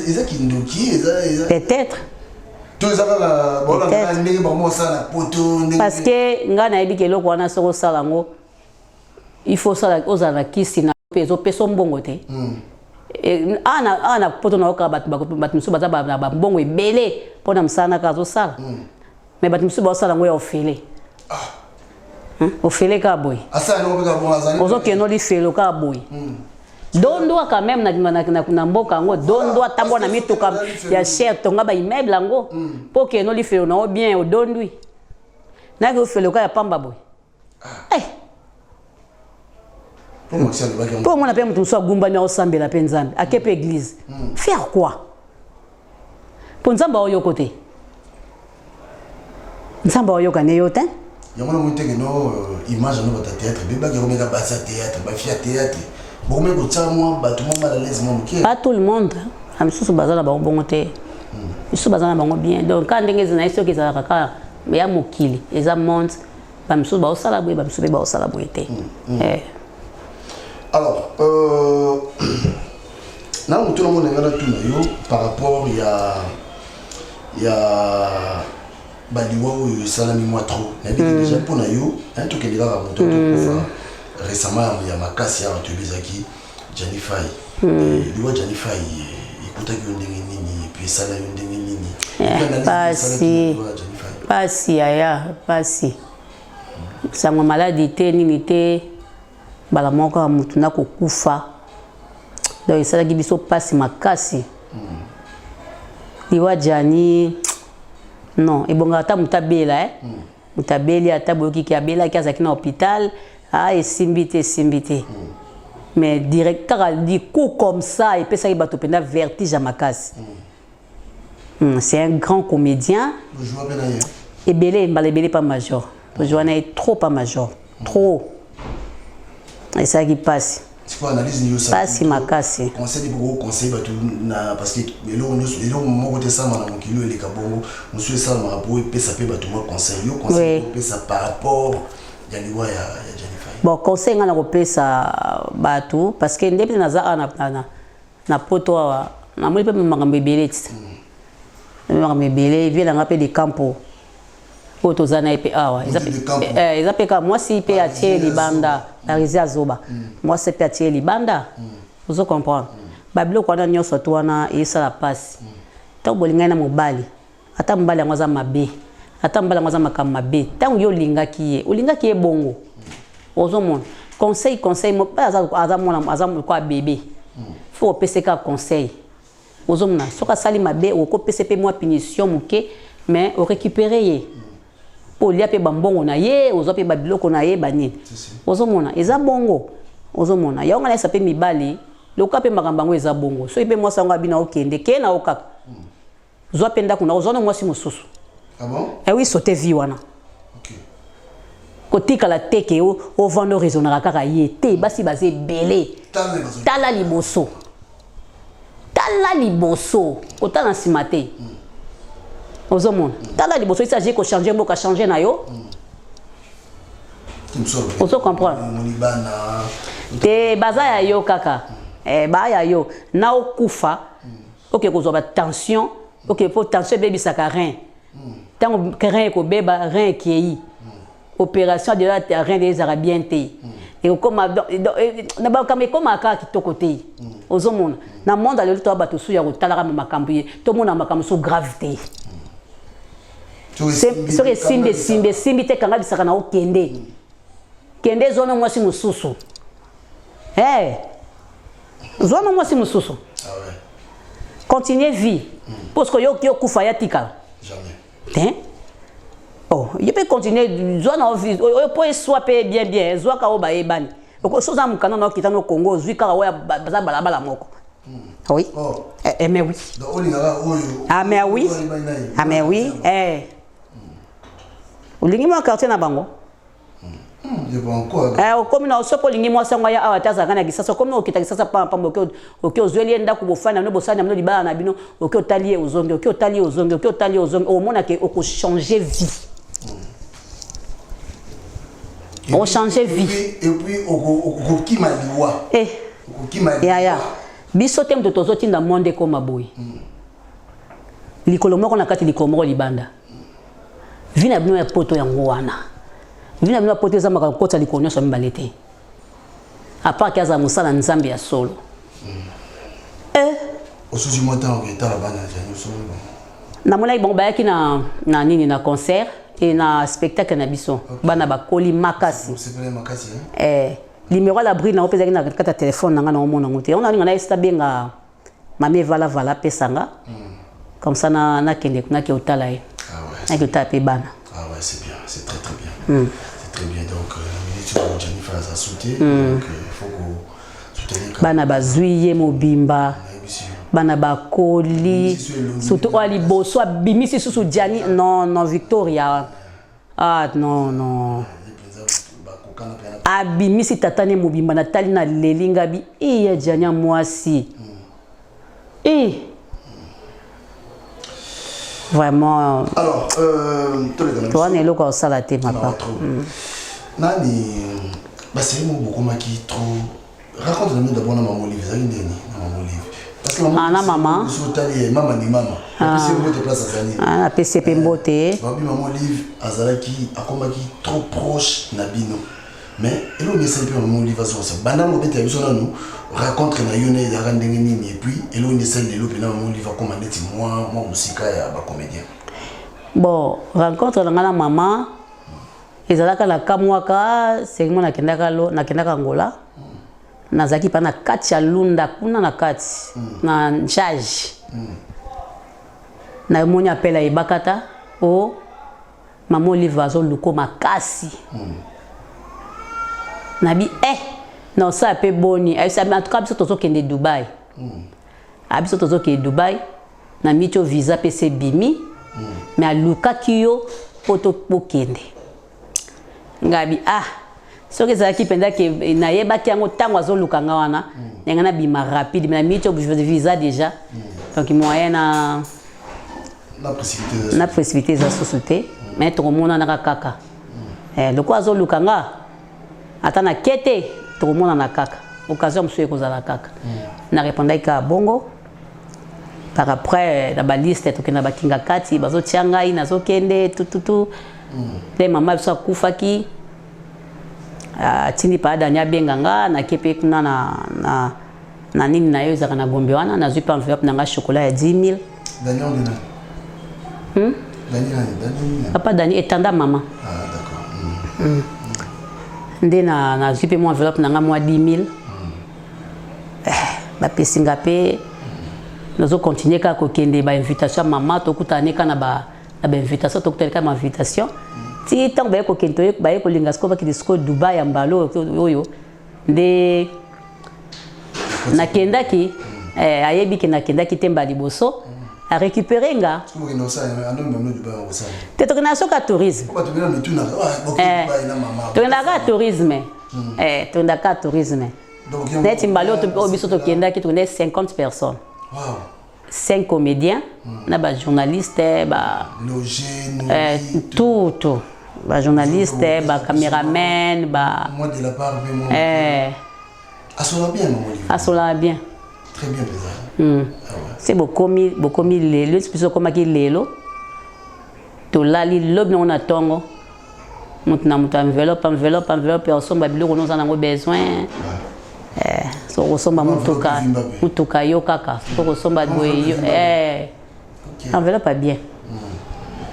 Speaker 3: Eza kindoki eza.
Speaker 1: Peut-être. Parce que nga na ebike loko wana soko sala ngo il faut sala ozala kisi na peso peso mbongo te ana poto na oka bat musu baza ba mbongo ebele pona msana ka zo sala mais bat musu ba sala ngo ya ofele ofele ka boy
Speaker 3: asa no beka bon azani
Speaker 1: ozo keno li felo ka boy dondo quand même na mboka ngo dondo atambo na mituka ya cher tonga ba immeuble ngo po ke no li felo na bien o dondui na ke felo ka ya pamba boy
Speaker 3: pour moi
Speaker 1: pe mutu so gumba na osambela pe nzambe akepe église faire quoi Pour nzamba oyo côté. Nzamba oyo kane yo te.
Speaker 3: Yango na monte que no image no bata théâtre, beba ki romeka basa théâtre, ba fia théâtre. Bon mais ko tsamwa ba tout le monde mal à l'aise moi qui.
Speaker 1: Pas tout le monde. Amisusu bazana ba bongo te. Misusu bazana bango bien. Donc quand ndenge zina iso ki za kaka ya mokili, eza monde ba misusu ba osala boye ba misusu ba osala boye te.
Speaker 3: Alors na mutu na mona ngana tuna yo par rapport ya baliwa oyo esalami mwa trop nayebi déjà mpona yo tokende kaka moto tokufa récemment ya makasi awa toyebezaki Janifai liwa Janifai ekutaki yo ndenge nini epuis esala yo ndenge nini
Speaker 1: pasi yaya pasi sango maladi te nini te bala moko ya motu na kokufa donc esalaki biso pasi makasi liwa Jani non ebonga ata mutabela mutabeli ata boyoki ki abela ki azaki na hôpital esimbi te mais direct kaka du coup comme ça epesaki bato penda vertige ya makasi c'est un grand comédien ebele mbala ebele pas major tojoana ye trop pas major trop esalaki pasi pasi makasi
Speaker 3: conseil beaucoup conseil bato na parce que elo moko te sama na mokilo eleka bongo monsieur sala marapo epesa pe bato mo conseil yo conseil epesa par rapport ya liwa ya Janifai
Speaker 1: bon conseil nga na kopesa bato parce que ndepte naza na poto awa na moli pe makambo ebele ti makambo ebele vie nanga pe de campo oyo toza na ye mpe awa eza mpe kaka mwasi mpe atie libanda arizi azoba mwasi mpe atie libanda ozo comprendre babiloko wana nyonso to wana esala pasi ntango bolingai na mobali ata mobali yango aza mabe ata mobali yango aza makambo mabe ntango yo olingaki ye bongo ozomona conseil mobali aza mwana aza kwa bebe fo opesa kaka conseil ozomona soki asali mabe okopesa mpe mwa punition moke mais orécupere ye olia pe bambongo na ye ozo pe babiloko na ye banini ozomona eza bongo ozomona ya ngana esa pe mibali loka pe makambango eza bongo so ipe mwasa ngo abina okende ke na okaka zo pe ndako na ozona mwasi mususu
Speaker 3: ah bon
Speaker 1: oui sauter vie wana
Speaker 3: OK
Speaker 1: kotika la teke o vendre raisonnera kaka ye te basi bazé belé tala liboso otala nsimate ozomona tala liboso il s'agit ko changer mboka changer na yo ozo comprendre te baza ya yo kaka ba ya yo na okufa OK ko zo ba tension OK pour tension baby sakarin tant rein ko beba rein qui opération de la rein des arabiens te et comme na ba comme aka kitoko te ozomona na monde ale to ba to su ya ko talaka makambo ye to mona makambo so gravité soki simbi te kanga bisaka na okende kende zona mwasi mususu zona mwasi mususu continuer vie parce que yo kufa ya tikala jamais il peut continuer zona vie pour soit bien zwa ka oba ebani ko soza mukana na okita no Congo zwi ka wa baza balabala moko oui mais oui mais oui olingi mwa quartier na bango comme na osopo olingi mwa sango ya awataza kana kisasa comme okita kisasa pambo oke ozweli enda kubofana no bosana no libala na bino oke otali ozongi omona ke oko changer vie on changer vie
Speaker 3: et puis oko kimaliwa
Speaker 1: ya biso tem to tozotinda monde ko maboyi likolo moko na kati likolo moko libanda vina bino ya poto yango wana vina bino poto za maka kota likolo so mbalete apa kaza musala nzambe ya solo
Speaker 3: osuzi mota oketa la bana ya solo
Speaker 1: na mona ibon bayaki na nini na concert et na spectacle na biso bana bakoli makasi numéro la brille na opeza na kata téléphone na ngana omona ngote on a ngana esta benga mame vala pesanga comme ça na kende na ke otala ye na ke taper bana
Speaker 3: c'est bien c'est très bien c'est très bien donc Janifai a sauté donc il faut que soutenir
Speaker 1: bana bazwi ye mobimba bana bakoli surtout ali boso bimisi susu Diani non Victoria non abimisi tatane mobimba na tali na lelinga bi ya Diani mwasi vraiment
Speaker 3: alors
Speaker 1: toi on est là quoi ça la thé papa
Speaker 3: nani c'est beaucoup qui trop raconte-nous d'abord na maman Olive zali ndeni na maman Olive parce que maman maman ni mama c'est une autre place à Zani
Speaker 1: na PCP Mbote
Speaker 3: maman Olive azalaki akomaki trop proche na bino mais elo ni simple maman Olive azo banda mo beta biso na nous raconte na yone ya ndenge nini et puis elo ni celle de l'opéra maman Olive comme ndeti moi musika ya ba comédien
Speaker 1: bon rencontre na maman ezalaka la kamwaka segment nakendaka Angola nazaki pa na kati ya lunda kuna na kati na charge na moni appela ebakata o maman Olive azo luko makasi nabi non ça peut boni en tout cas biso tozo kende Dubai abiso tozo ke Dubai na micho visa PC bimi mais aluka kiyo poto pokende ngabi soki ezalaki mpenza ke nayebaki yango ntango azoluka nga wana yanga na bima rapide mais na micho visa déjà donc moyen na précipité eza susu te mais tokomonanaka kaka loko azoluka nga ata na kete tokomonana kaka occasion mosusu ekozala kaka na répondaki ka bongo par après na baliste tokenda bakinga kati bazotia ngai nazokende tututu te mama biso akufaki tindi pa dania benganga na kepe kuna na nini na yo ezaka na Gombe wana nazwi pa enveloppe nanga chocolat ya 10 000 papa Dani etanda mama d'accord nde nazwi pe mo enveloppe nanga mwa 10 000 bapesinga pe nazo continuer ka kokende ba invitation mama tokutaneka na ba invitation tokutaneka ma invitation ti tant ba ko kento ba ko linga sko ba ki disco Dubai ya mbalo oyo nde nakendaki ayebi ke nakendaki temba liboso a récupérer nga te tokena soka tourisme tokenda ka tourisme tokenda ka tourisme net mbalo to biso tokendaki tokenda 50 personnes 5 comédiens na ba journalistes tout ba journalistes ba caméraman ba
Speaker 3: moi de la part de mon
Speaker 1: asola bien
Speaker 3: très bien présent
Speaker 1: c'est beaucoup lelo c'est plutôt comme qui lelo to lali lob on a tongo mutna muta enveloppe ensemble biloko nous en avons besoin so resomba mutuka yo kaka so resomba boye enveloppe pas bien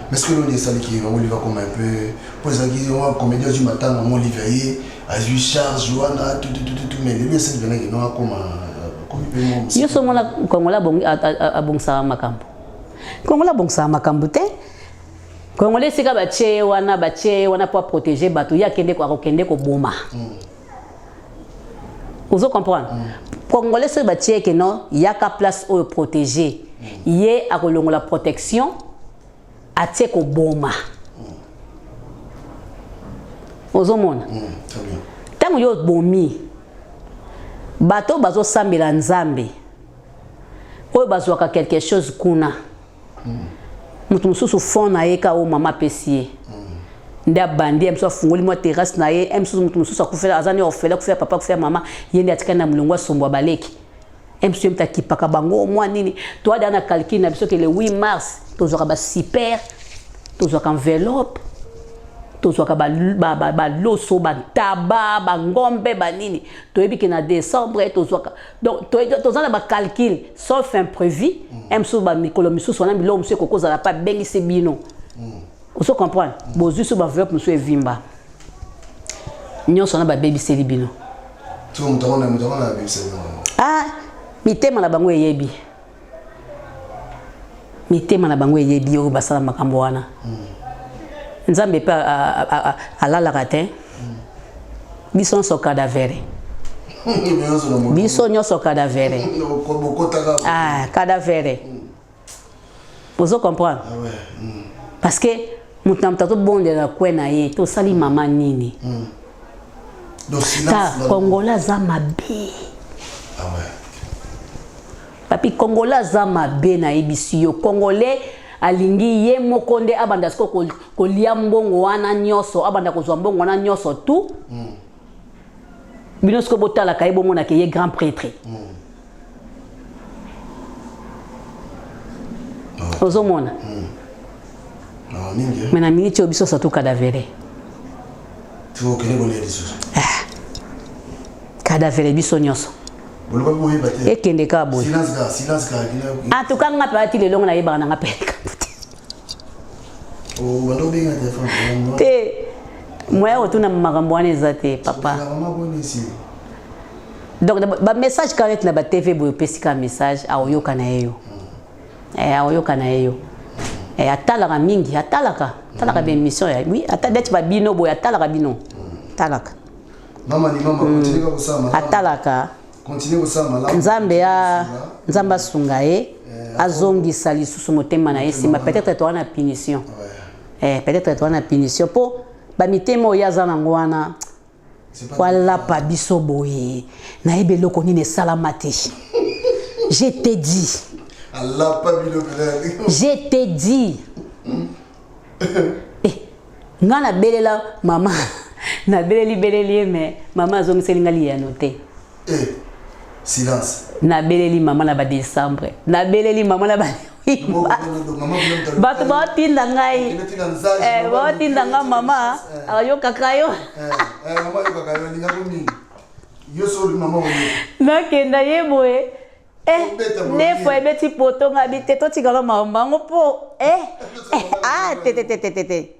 Speaker 3: mais ce que l'on dit ça qui va Olive comme un peu pour ça qui ont comédien du matin maman Olivier a eu charge Joanna tout mais les c'est venir qui non comme
Speaker 1: yo so mona kongola bongi abongsa makambo kongola bongsa makambo te kongolais sika bache wana pour protéger bato ya kende ko boma vous comprenez congolais se batie que non yaka place au protéger yé a la protection a tie ko boma ozomona tango yo bomi bato bazo sambela nzambe oyo bazwaka quelque chose kuna mutu mususu fond na ye ka o mama pesie nda bandi emso fungoli mo terrasse na ye emso mutu mususu akufela azani ofela kufela papa kufela mama yende atikana mulongwa sombo baleki emso mtakipaka bango mwa nini to ada na calcul na biso que le 8 mars tozwaka ba super tozwaka enveloppe tozwaka ba loso ba taba ba ngombe ba nini toyebi que na décembre tozwaka donc tozana ba calcul sauf imprévu emso ba mikolo misusu wana bilo mso kokoza la pa bengi se bino vous comprenez bozu so ba enveloppe mso evimba nyonso na ba baby seli bino
Speaker 3: tu mutona baby seli
Speaker 1: mitema na bango eyebi mitema na bango eyebi yo basala makambo wana nzambe pa alala kate bison so cadavere biso nyonso cadavere cadavere ozo comprendre parce que moto na moto tobondela kwe na ye tosali mama nini ta Congolais aza mabe papi Congolais aza mabe na yebisi yo Congolais alingi ye moko nde abanda siko kolia mbongo wana nyonso abanda kozwa mbongo wana nyonso tu bino siko botalaka ye bomonaka ye grand prêtre ozomona mais na miniti oyo biso surtout cadavere cadavere biso nyonso ekende ka boye en tout cas nga mpe ati lelo ngo nayebaka nanga mpe te moya kotuna makambo wana eza te papa donc bamessage correct na batv boye opesi ka message aoyoka na ye yo aoyoka na ye yo atalaka mingi atalaka baémission ya oui neti babino boye atalaka bino atalaka atalaka nzambe asunga ye azongisa lisusu motema na ye nsima peut-être toa na punition peut-être toa na punition mpo bamitema oyo aza nango wana walapa biso boye nayebi eloko nini esalama te je te dis je te dis nga nabelela mama nabeleli ye mais mama azongiseli nga liyano te
Speaker 3: silence
Speaker 1: nabeleli mama na badécembre nabeleli mama na bato baotinda ngai baotinda nga mama ayokaka yo nakenda ye boye nefo ebeti poto nga bite totikala mabango mpo te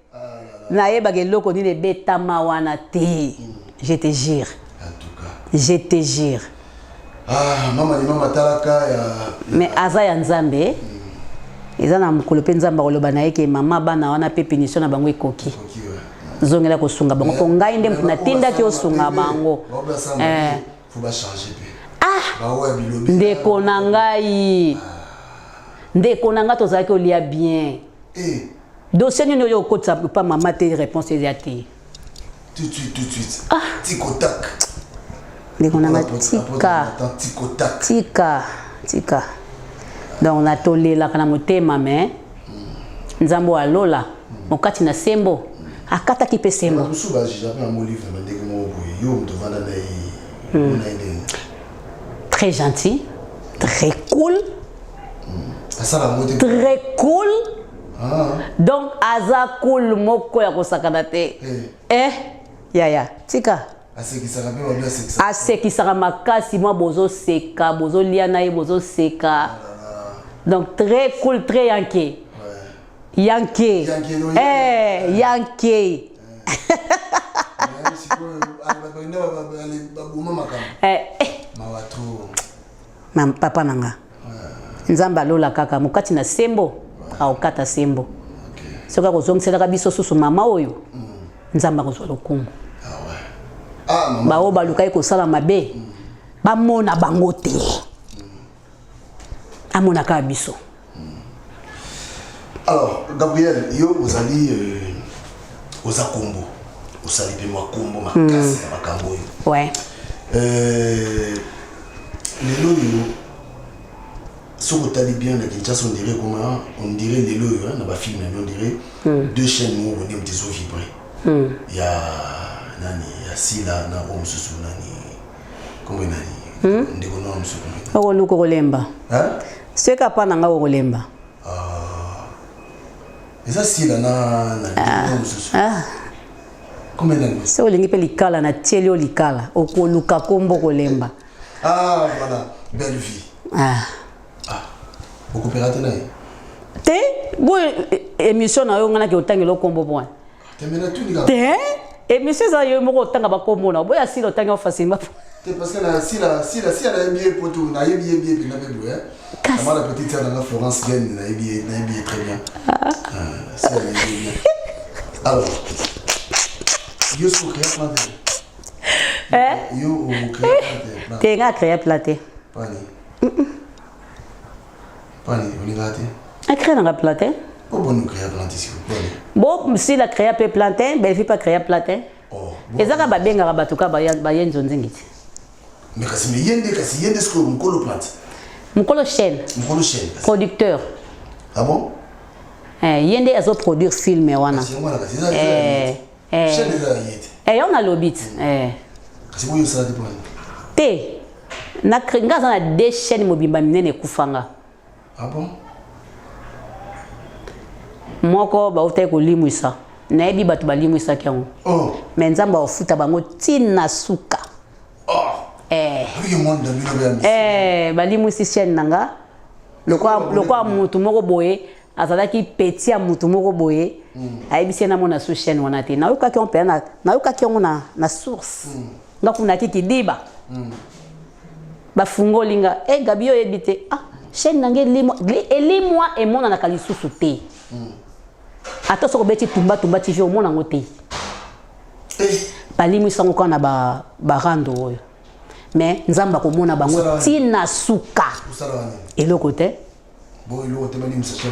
Speaker 1: nayebaka eloko nini ebetama wana te je te jure je te jure
Speaker 3: mama talaka ya
Speaker 1: mais aza ya nzambe eza na mokolo mpe nzambe akoloba na ye ke mama bana wana mpe punition na bango ekoki zongela kosunga bango mpo ngai nde natindaki osunga bango ndeko na ngai tozalaki olia bien dossier nini oyo okotisa pa mama te réponse eza te
Speaker 3: tout de suite tikotak
Speaker 1: ndeko na nga tika donc natolelaka na motema me nzambo alola mokati na sembo akataki mpe sembo très gentil très cool très cool donc aza cool moko ya kosakana te yaya tika asekisaka makasi mwa bozoseka bozolia na ye bozoseka donc très cool très yanke yanke papa nanga nzambe alola kaka mokati na sembo aokata sembo soki akozongiselaka biso susu mama oyo nzambe akozwa lokumu baoyo balukaki kosala mabe bamona bango te amonaka biso.
Speaker 3: Alors Gabriel yo ozali oza kombo osali pe mwa kombo makasi na makambo yo
Speaker 1: ouais
Speaker 3: lelo yo soko tali bien na Kinshasa on dirait lelo yo na ba film on dirait deux chaînes mo on est des vibré ya nani ya sila na omsusu nani kombo nani ndeko na omsusu
Speaker 1: ko luko kolemba seka pa nanga ko kolemba
Speaker 3: eza sila na omsusu combien d'années
Speaker 1: c'est olingi pe likala na tieli o likala okoluka kombo kolemba
Speaker 3: voilà belle vie beaucoup piraté na
Speaker 1: te bo émission na yo ngana ke otangelo kombo point te émission za yo moko otanga ba kombo na boya sila otanga facilement
Speaker 3: te parce que la sila na bien poto na yebi na bebu comment la petite sœur de Florence Gaine na yebi très bien ça na yebi bien alors yo sou créa planté Yo,
Speaker 1: T'es un créé platé.
Speaker 3: Pani, on y va.
Speaker 1: Un créé dans la platé.
Speaker 3: Pourquoi nous créons planté si vous prenez?
Speaker 1: Bon, si la créa peut planter, ben il faut pas créer platin. Et ça va bien garabato ka ba yen zonzingiti.
Speaker 3: Mais kasi me yende ce que on colo plante.
Speaker 1: Mon colo chaîne. Producteur.
Speaker 3: Ah bon?
Speaker 1: Yende azo produire film wana.
Speaker 3: Chaîne déjà yete.
Speaker 1: On a l'obit.
Speaker 3: Kasi moi ça dépend.
Speaker 1: Te na kringa za na deux chaînes mobimba minene kufanga.
Speaker 3: Ah bon?
Speaker 1: Moko ba utai ko limwisa na ebi batu ba limwisa kyango mais nzamba ofuta bango tina suka ba limwisi chaîne nanga lokwa mutu moko boye azalaki petit ya mutu moko boye ayebisi na mona su chaîne wana te na yoka kyon pe na yoka kyon na source donc na kiki diba ba fungo linga gabi yo ebite chaîne nanga elimwa emona na kalisusu te ata soko beti tumba TV au mona ngote balimu sango kana ba rando oyo mais nzamba ko mona bango tina suka eloko te
Speaker 3: bon eloko te balimu sa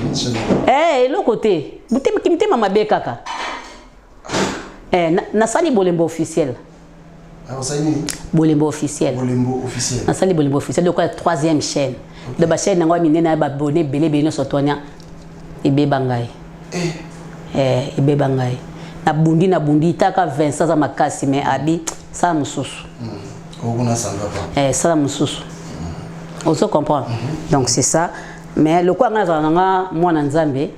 Speaker 1: eloko te butema kimtema mabe kaka na sali bolembo officiel bolembo officiel na sali bolembo officiel donc la troisième chaîne de ba chaîne ngo minena ba bonné belé sotonia ebe bangai ebe bangai na bundi taka Vincent za makasi mais abi ça mususu
Speaker 3: okuna sanga pa
Speaker 1: ça mususu on se comprend donc c'est ça mais le quoi nga nga mwana nzambe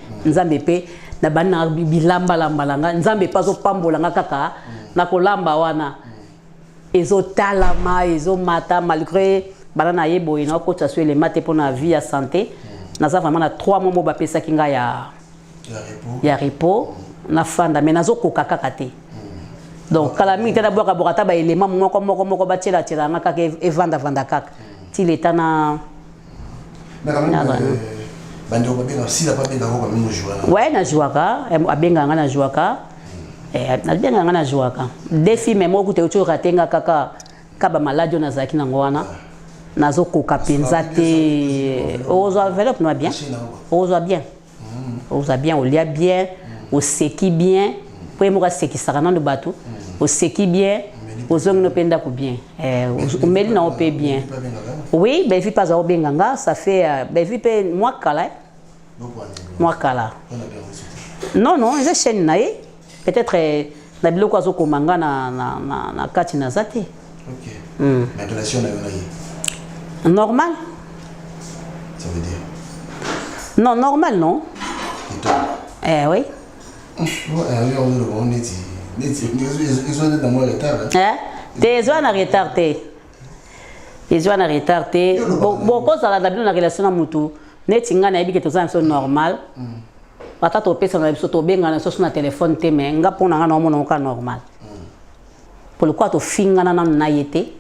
Speaker 1: pe na bana bilamba lambalanga nzambe pas opambola nga kaka na kolamba wana ezo talama ezo mata malgré bana na yebo ina ko tsaso les maté pour na vie à santé na za vraiment na 3 mois ba pesa kinga ya repos na fanda mais nazo koka kaka te donc kala mi tena boka bokata ba élément moko ba tela nga kaka e vanda kaka ti l'état na
Speaker 3: mais quand même bande ko benga si la pas benga ko même jouer
Speaker 1: ouais na jouaka abenga nga na jouaka na benga nga na jouaka défi mais moko te ucho ratenga kaka kaba maladie na zaki na ngwana nazo koka penza te ozo enveloppe no bien ozo bien on lia bien, on seki bien, pour moi seki sarana de bateau, on seki bien, on zone no penda ko bien, on met na op bien. Oui, ben vi pas au benganga, ça fait ben vi pe moi kala. Non, c'est chaîne nae. Peut-être na biloko azo komanga na kati na zate.
Speaker 3: OK. Mais relation na yona.
Speaker 1: Normal.
Speaker 3: Ça veut dire
Speaker 1: non, normal non. Oui. Ils ont un retard. Beaucoup ça la na relation mutu. Netinga na ebike toza so normal. Pata to pesa na biso to benga na so na téléphone te mais nga pona nga na mona ka normal. Pour le quoi to finga na yete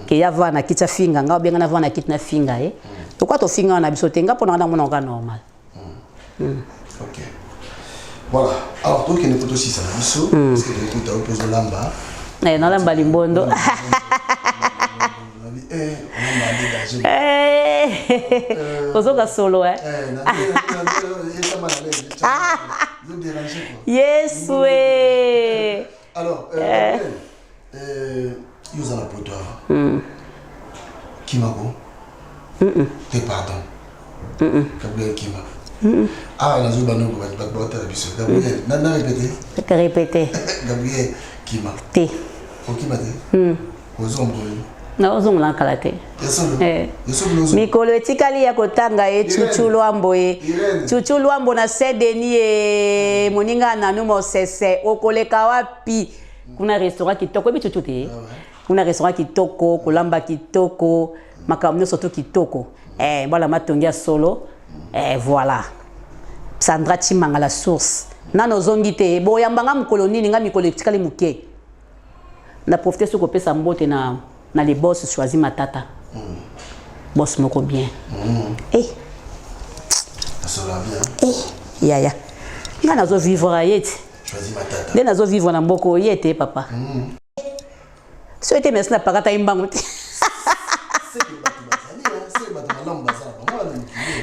Speaker 1: ke ya va na kitcha finga nga benga na va na kitna finga to quoi to finga na biso te nga pona na mona ka normal.
Speaker 3: Ok. Voilà. Alors, toi qui es plutôt aussi ça, parce que tu as opposé l'amba.
Speaker 1: Non, l'amba limbondo. Ozoka solo, yes, oui.
Speaker 3: Alors, vous allez pour toi. Qui m'a dit? T'es pardon. Gabriel Kima. Ah, on a joué Banou pour battre la bise. Gabriel, n'a répété.
Speaker 1: Répété.
Speaker 3: Gabriel Kima.
Speaker 1: T.
Speaker 3: Au Kima T. Aux hommes.
Speaker 1: Na ozongo la kalate. Mikolo etikali ya kotanga chuchu lwambo chuchu lwambo na Saint-Denis moninga na numo sese okoleka wapi kuna restaurant kitoko ebi chuchu te kuna restaurant kitoko kolamba kitoko makamno surtout kitoko voilà matongia solo voilà Sandra Chimanga la source nano zongi te boyambanga mukolo nini nga mikolo etikali muke na profiter soko pesa mbote na les boss choisi matata. Boss moko bien.
Speaker 3: Ça va bien.
Speaker 1: Ya. Nga nazo vivre yete.
Speaker 3: Choisi matata.
Speaker 1: Nde nazo vivre na mboko yete papa. so ete merci na pakata imbangu te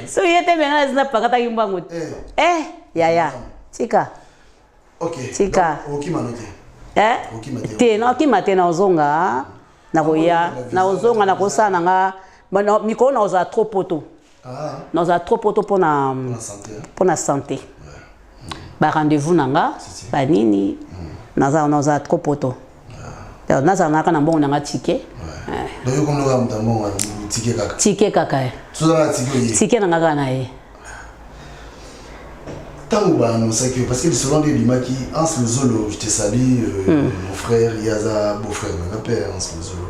Speaker 1: so ete merci na pakata imbangu te yaya tika tika te na okima te na ozonga na koya na ozonga na kosala nga mikolo na oza trop poto na oza trop poto mpona santé ba rendez-vous nanga ba nini naza oza trop poto naza naka na mbongo nanga tike tike kaka tike nanga kaka na ye
Speaker 3: Tant que nous parce que selon les limaki, Hans le Zolo, je te salue, mon frère Yaza, beau-frère, mon père Hans le Zolo.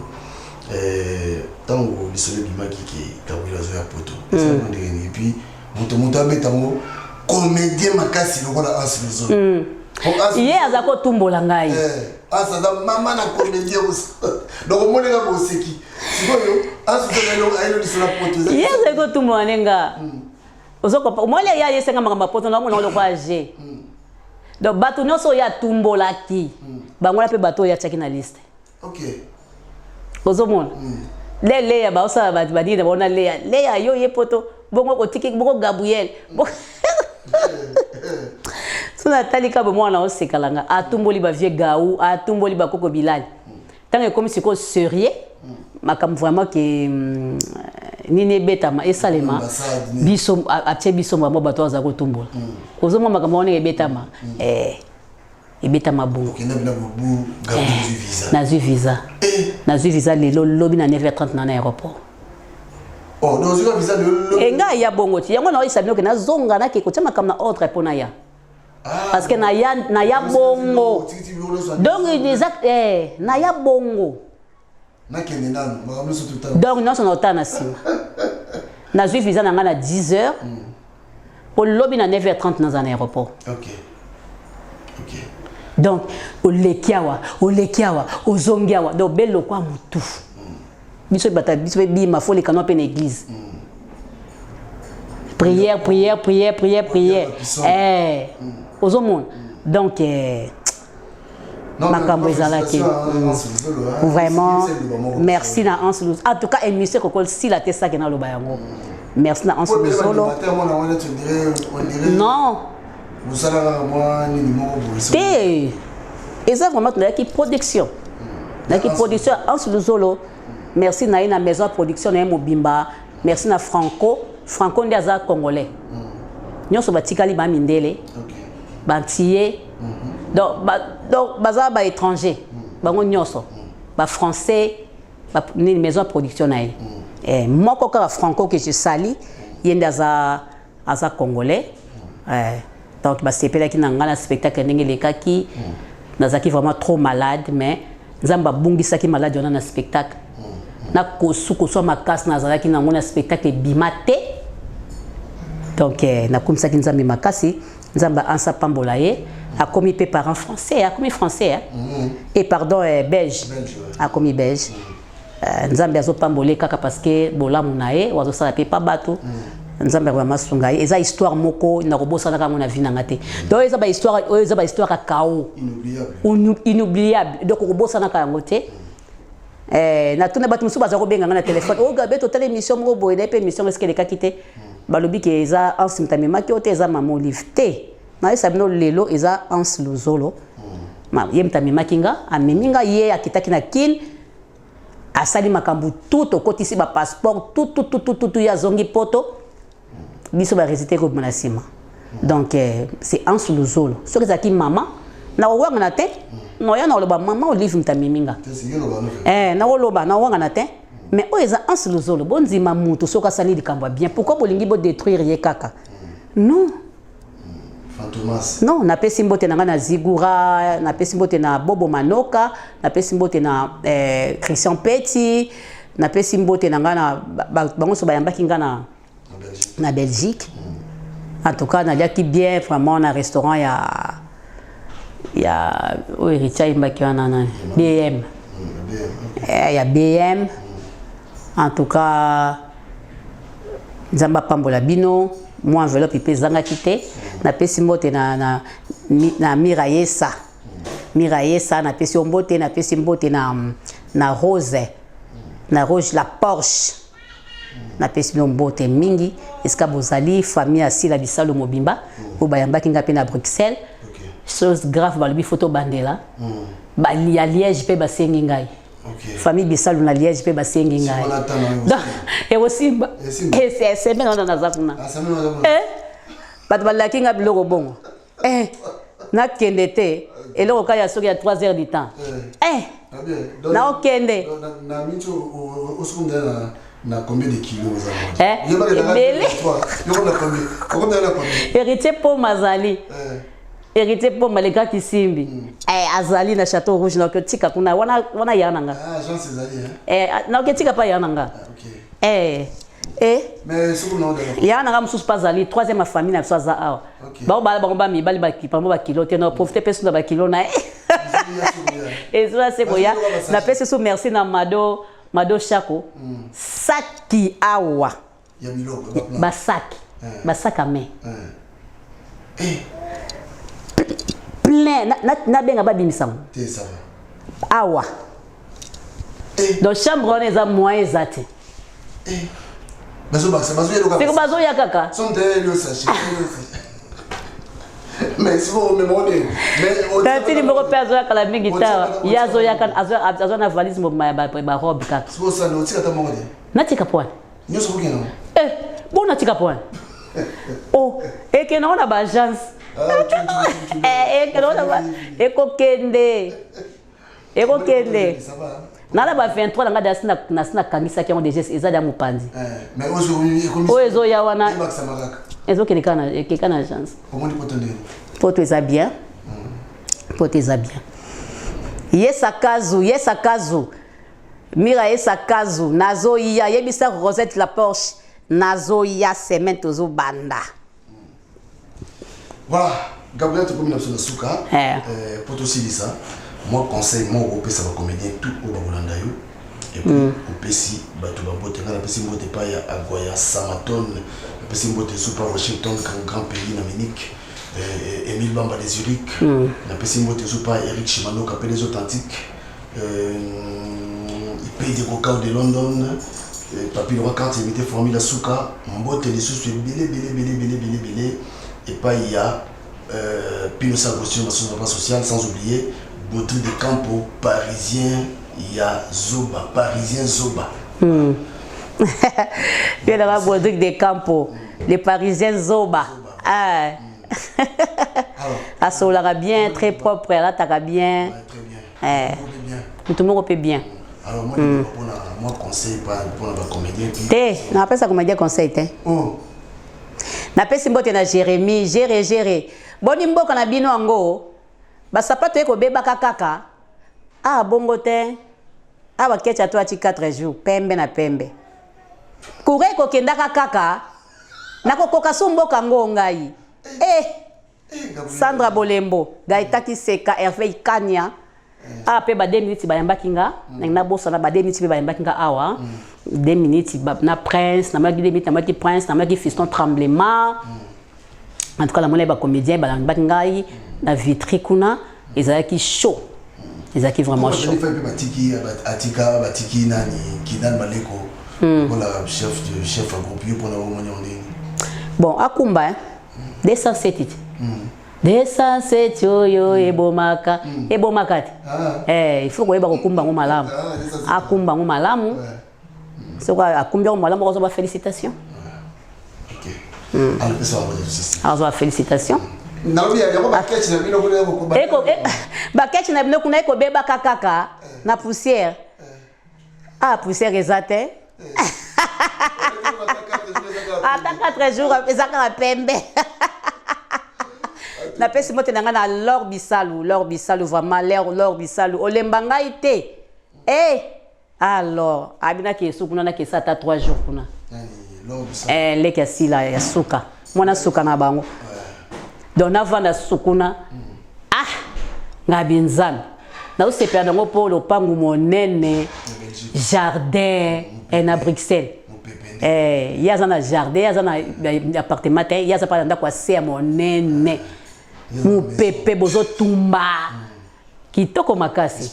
Speaker 3: Tant que les soleils limaki qui est Kabila Zoya Poto. Et puis, mon tamé tango, comédien makasi le voilà Hans le Zolo.
Speaker 1: Hier, Azako Tumbola ngai.
Speaker 3: Asa maman na comédien aussi. Donc on est là pour seki. Si vous Hans le Zolo aïlo sur la Poto.
Speaker 1: Hier, Azako Tumbola nenga. Ozoko moi les ya yesenga makamba poto na mona lokwa je donc bato nyonso ya tumbolaki bango la pe bato ya chaki na liste ozomona le ya ba osa ba badina bona le ya yo ye poto bongo otiki bongo Gabriel sona talika bo mwana osekalanga atumboli ba vie gaou atumboli ba koko bilali tant que comme siko sérieux makam vraiment que nini betama esalema biso atie biso mama bato aza ko tumbola kozoma makam wana betama ebetama bongo na visa lelo lobi na 9h30 na aéroport
Speaker 3: non zika visa lelo
Speaker 1: enga ya bongo ti yango na isabino ke na zonga na ke ko tia makam na ordre pona ya parce que na ya bongo donc exact na ya bongo donc nous sommes au temps na visa na 10h au lobby na 9h30 dans un aéroport. Donc au lekiawa au zongiawa donc bello kwa mutu biso bata biso bima fo le canon pe na église prière aux donc makambo ezalaki vraiment merci na Hans Luzolo en tout cas émission kokol si la testa ke na loba yango merci na Hans Luzolo non te eza vraiment qui production Hans Luzolo merci na ina maison production na mobimba merci na Franco ndiaza congolais nyonso batikali ba mindele bantiye donc baza ba étranger bango nyonso ba français ba une maison de production naï moko ka Franco que je sali yenda za congolais donc ba sepela ki na ngana spectacle ndenge lekaki nazaki vraiment trop malade mais nzamba bungisa ki malade on na spectacle na kosuko so makasi nazalaki na ngona spectacle bimate donc na kumisa ki nzambe makasi nzamba ansa pambola ye a commis parents français, a commis français et pardon belge, a commis belge. Nzambe azo pambolé kaka parce que bola munae wazo sala pe pa bato. Nzambe vraiment sunga eza histoire moko na robosa na kama na vie ngate. Donc eza ba histoire ka kao inoubliable. Donc robosa na kango te. Na tuna bato musu baza ko benga na téléphone. O gabe to tele émission moko boye na pe émission est-ce que les ka kité. Balobi ke eza en simtamema ki ote eza mamo lifté. Na sabino lelo eza Hans Luzolo yemta mimakinga ameminga ye akitaki na kin asali makambu tout okotisi ba passeport tout ya zongi poto biso ba résister ko monasima donc c'est Hans Luzolo so ezaki mama na wanga na te no ya na loba mama olive mtamiminga na woloba na wanga na te mais o eza Hans Luzolo bonzima mutu soka sali likambo bien pourquoi bolingi bo détruire ye kaka non non, na pesi mbote na Zigura, na pesi mbote na Bobo Manoka, na pesi mbote na Christian Petit, na pesi mbote na bango so bayambaki na Belgique. En tout cas, na liaki bien vraiment na restaurant ya Richard Mbaki wana BM. Ya BM. En tout cas, Nzamba pambola bino. Moi enveloppe pe zanga kité na pesi mbote na Mirayesa na pesi mbote na na Rose la Porsche na pesi bino mbote mingi eska bozali famille asila bisalo mobimba o bayambaki nga pe na Bruxelles chose grave balobi photo bandela bali ya Liège pe basengi ngai famille bisalo na Liège pe basengi ngai et aussi c'est même dans nazakuna bato balaki nga biloko bongo na kende te eloko kaya soki ya 3 heures du temps na okende
Speaker 3: na combien de kilos
Speaker 1: héritier pour Mazali héritier pour Malika Kisimbi azali na château rouge na kotika kuna wana yananga
Speaker 3: Jean Césarien
Speaker 1: na kotika pa yananga
Speaker 3: mais ce qu'on a
Speaker 1: yananga mususu pas zali troisième famille na soza awa ba mi bali ba kipamo ba kilo te na profiter peso na ba kilo na et ça c'est quoi na pese sous merci na Mado Chako saki awa
Speaker 3: ya biloko
Speaker 1: basaki main plein na benga babimisango
Speaker 3: te ça
Speaker 1: awa dans chambre on est à moyen zate
Speaker 3: bazo
Speaker 1: ya kaka
Speaker 3: mais si vous me demandez
Speaker 1: mais ni moko pezo ya kala mingi ta yazo ya kan azo na valise mo ba robe kaka
Speaker 3: c'est pour ça no tika ta moko
Speaker 1: na tika point
Speaker 3: nyoso bokena
Speaker 1: bon na tika point oh et que non na ba agence et que non na ba ekokende nala ba 23 na ngada sina kangisa ki on déjà ezali mupandi
Speaker 3: mais aujourd'hui
Speaker 1: ozo ya wana ezo kelikana agence
Speaker 3: comment potende
Speaker 1: poto eza bien yesa kazu mira yesa kazu nazo ya yebisa Rosette la Porsche nazo ya semaine tozo banda
Speaker 3: voilà Gabriel tu peux nous suka poto silisa moi conseil moi au pesa ba comédien tout au babolanda yo et puis au pesi bato ba bote ngala pesi mbote pa ya Agoya Samaton pesi mbote super Washington grand pays na Munich Émile Bamba de Zurich na pesi mbote super Eric Shimano capé les authentiques il paye des coca de London papi le carte invité formule suka mbote les sous belé et pas il y a Pino Sagostio dans son social sans oublier Baudry de Campo, parisien, il y a Zoba, parisien Zoba.
Speaker 1: Il y a Baudry de Campo, les parisiens Zoba. Ah. Asolara bien, très propre, là t'as bien. Tout le monde peut bien.
Speaker 3: Alors moi conseil pour la comédien.
Speaker 1: Non, après ça comédien conseil te. Na pesi mbote na Jérémy, géré. Boni mboka na bino ango. Basapato eko bebaka kaka bongo te baketcha to ati 4 jours pembe na pembe kure ko kendaka kaka nakokoka sumboka ngo ngai Sandra Bolembo gaitaki seka Hervé Kanya pe ba 2 minutes bayambaki nga na bosa na ba 2 minutes bayambaki nga awa 2 minutes na Prince na maki 2 minutes na maki Prince na maki Fiston Tremblement en tout cas la monnaie ba comédien bayambaki ngai na Vitry kuna ezalaki chaud ezalaki vraiment chaud
Speaker 3: batiki nani Kidan Maleko voilà chef groupe yo pour na omoni ondeni
Speaker 1: bon akumba 207 207 yo ebomaka il faut koyeba kokumba ngo malamu akumba ngo malamu soko akumbia ngo malamu ko ba félicitations alors félicitations baketch na bino kuna eko beba kaka na poussière poussière ezate ata 4 jours ezaka na pembe na pesi mote na nga na Laure Bisalou vraiment Laure Bisalou olemba ngai te alors abinaki esuku kuna na kesa ata 3 jours kuna leki asila ya suka mwana suka na bango donc navanda sukuna ngabinzana na usepela nango po lopangu monene jardin na Bruxelles yaza na jardin yaza na appartement te yaza pa ndako ase ya monene mupepe bozo tumba kitoko makasi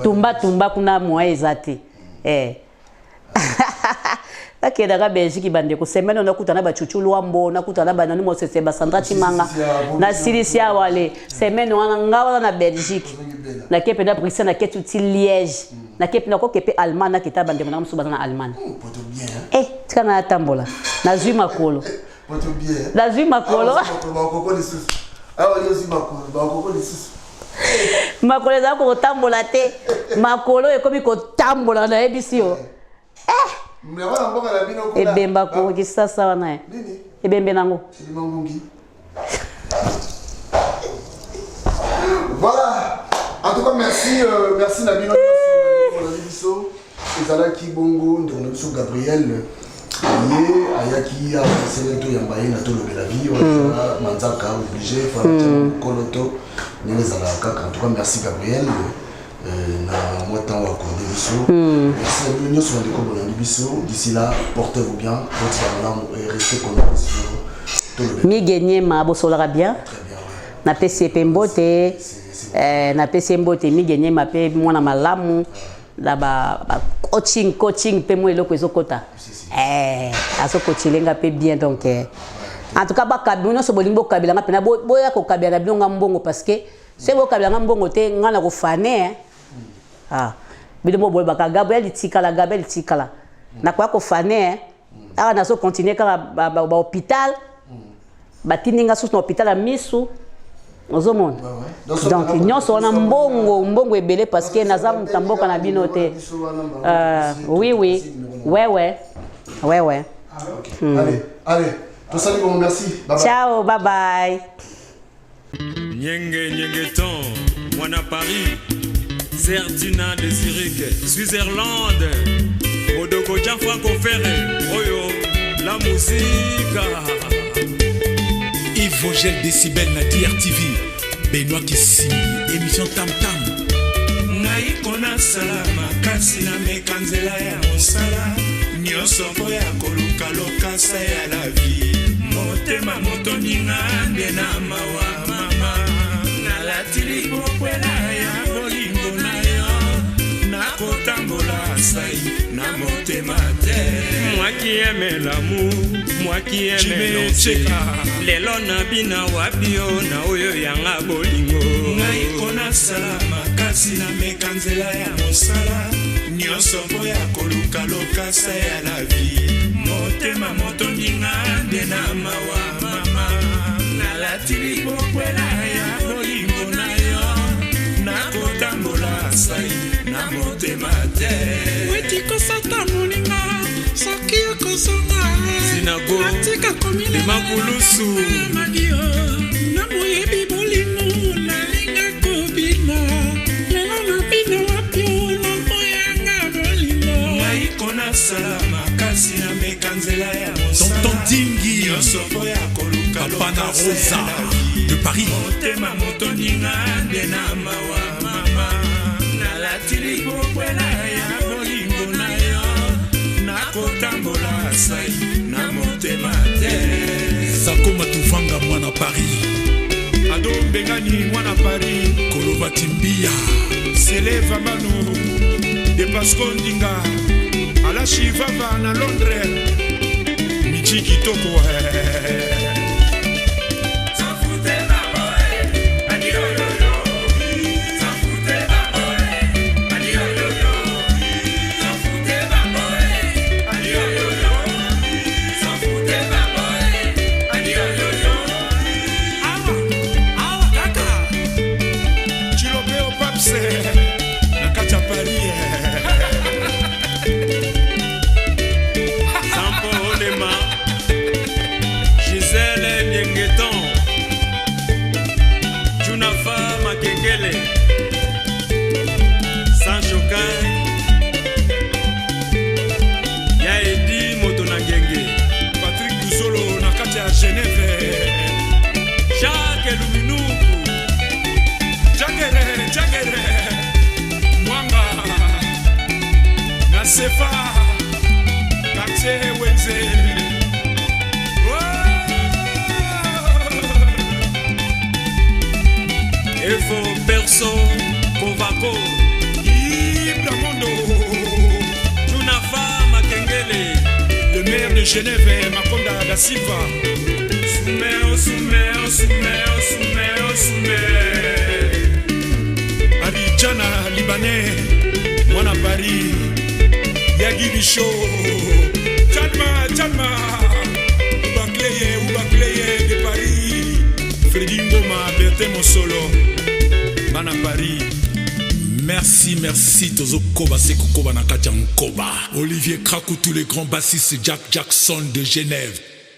Speaker 1: tumba kuna moya ezate akendaka Belgique bandeko semaine nakutana bachuchulu wambo nakutana banani mosese basandra chimanga na silisia wale semaine wana ngawa na Belgique na kepe na Bruxelles na ketu ti Liège na kepe na ko kepe Allemagne na kita bandeko na msuba na Allemagne tika na tambola na zui makolo na zui makolo makolo za ko tambola te makolo ekomi ko tambola na ebisio ebemba ko kisasa wana ebembe nango
Speaker 3: voilà en tout cas merci Nabino ezalaki bongo ndeko na biso Gabriel ayaki aseneto ya mbaye na tolobela vie manzaka obligé fana koloto nezala kaka en tout cas merci Gabriel na moi temps à accorder biso merci à l'union sur les combos na biso d'ici là portez-vous bien votre madame restez connectés
Speaker 1: mi gagner ma bosola bien na PCP mbote na PC mbote mi gagner ma pe mwana malamu la ba coaching pe mo eloko ezokota aso coachilenga pe bien donc en tout cas ba kabino so bolimbo kabila nga pena boya ko kabila na bilonga mbongo parce que c'est bo kabila nga mbongo te nga na ko fane bilomo boy ba Gabriel tikala na kwa ko fane na so continuer kala ba hôpital ba tininga sous na hôpital à Misu ozomona donc nyonso wana mbongo ebele parce que naza mutamboka na bino te oui ouais
Speaker 3: allez tout ça bon merci bye bye
Speaker 1: ciao bye bye
Speaker 14: Nyenge ton mwana Paris Certina de Zurich Switzerland Odoko Franco Ferre oyo la musique
Speaker 13: Yves Vogel Décibel na DRTV Benoît Kissimi émission Tam Tam
Speaker 14: Naikona salama kasi na mekanzela ya mosala nyonso ya koluka lokasa ya la vie motema motoninga nde na mawa mama nalatili bokwela ya bolingo na yo nakotambola sai na motema te moi qui aime l'amour moi qui aime l'oncheka lelo na bina wabio na oyo yanga bolingo naikona salama kasi na mekanzela ya mosala nyonso ya koluka lokasa ya la vie motema motoninga nde na mawa mama nalatili bokwela ya bolingo na yo nakotambola sai na motema te wetikosata moninga soki okosonga sinago limakulusu madio na moyebi bolingo nalinga kobina lelo na bina wapio na moyanga bolingo naikona salama kasi na mekanzela ya mosala
Speaker 13: Tonton Dingi
Speaker 14: yosoko ya koluka
Speaker 13: Papa Rosa de Paris
Speaker 14: motema motoninga nde na mawa mama nalatili bokwela ya bolingo na yo nakotambola sai na motema te
Speaker 13: Sakoma Tuvanga mwana Paris
Speaker 14: ado mbengani mwana Paris
Speaker 13: Koloba Timbia
Speaker 14: Seleva Manu de Pasco Ndinga ala Shivava na Londres Michi Kitoko Sefa Kate Wenze
Speaker 15: Et vos personnes
Speaker 14: Kovako Ibramondo Junafa Makengele le maire de Genève Makonda da Silva Soumer Abidjana Libanais Mwana Paris Yagi Bicho Tchalma Oubakleye de Paris Freddy Ngoma Bertin Mosolo Mana Paris. Merci Tozo Koba Seko Koba Nakaja Nkoba Olivier Krakou tous les grands bassistes Jack Jackson de Genève.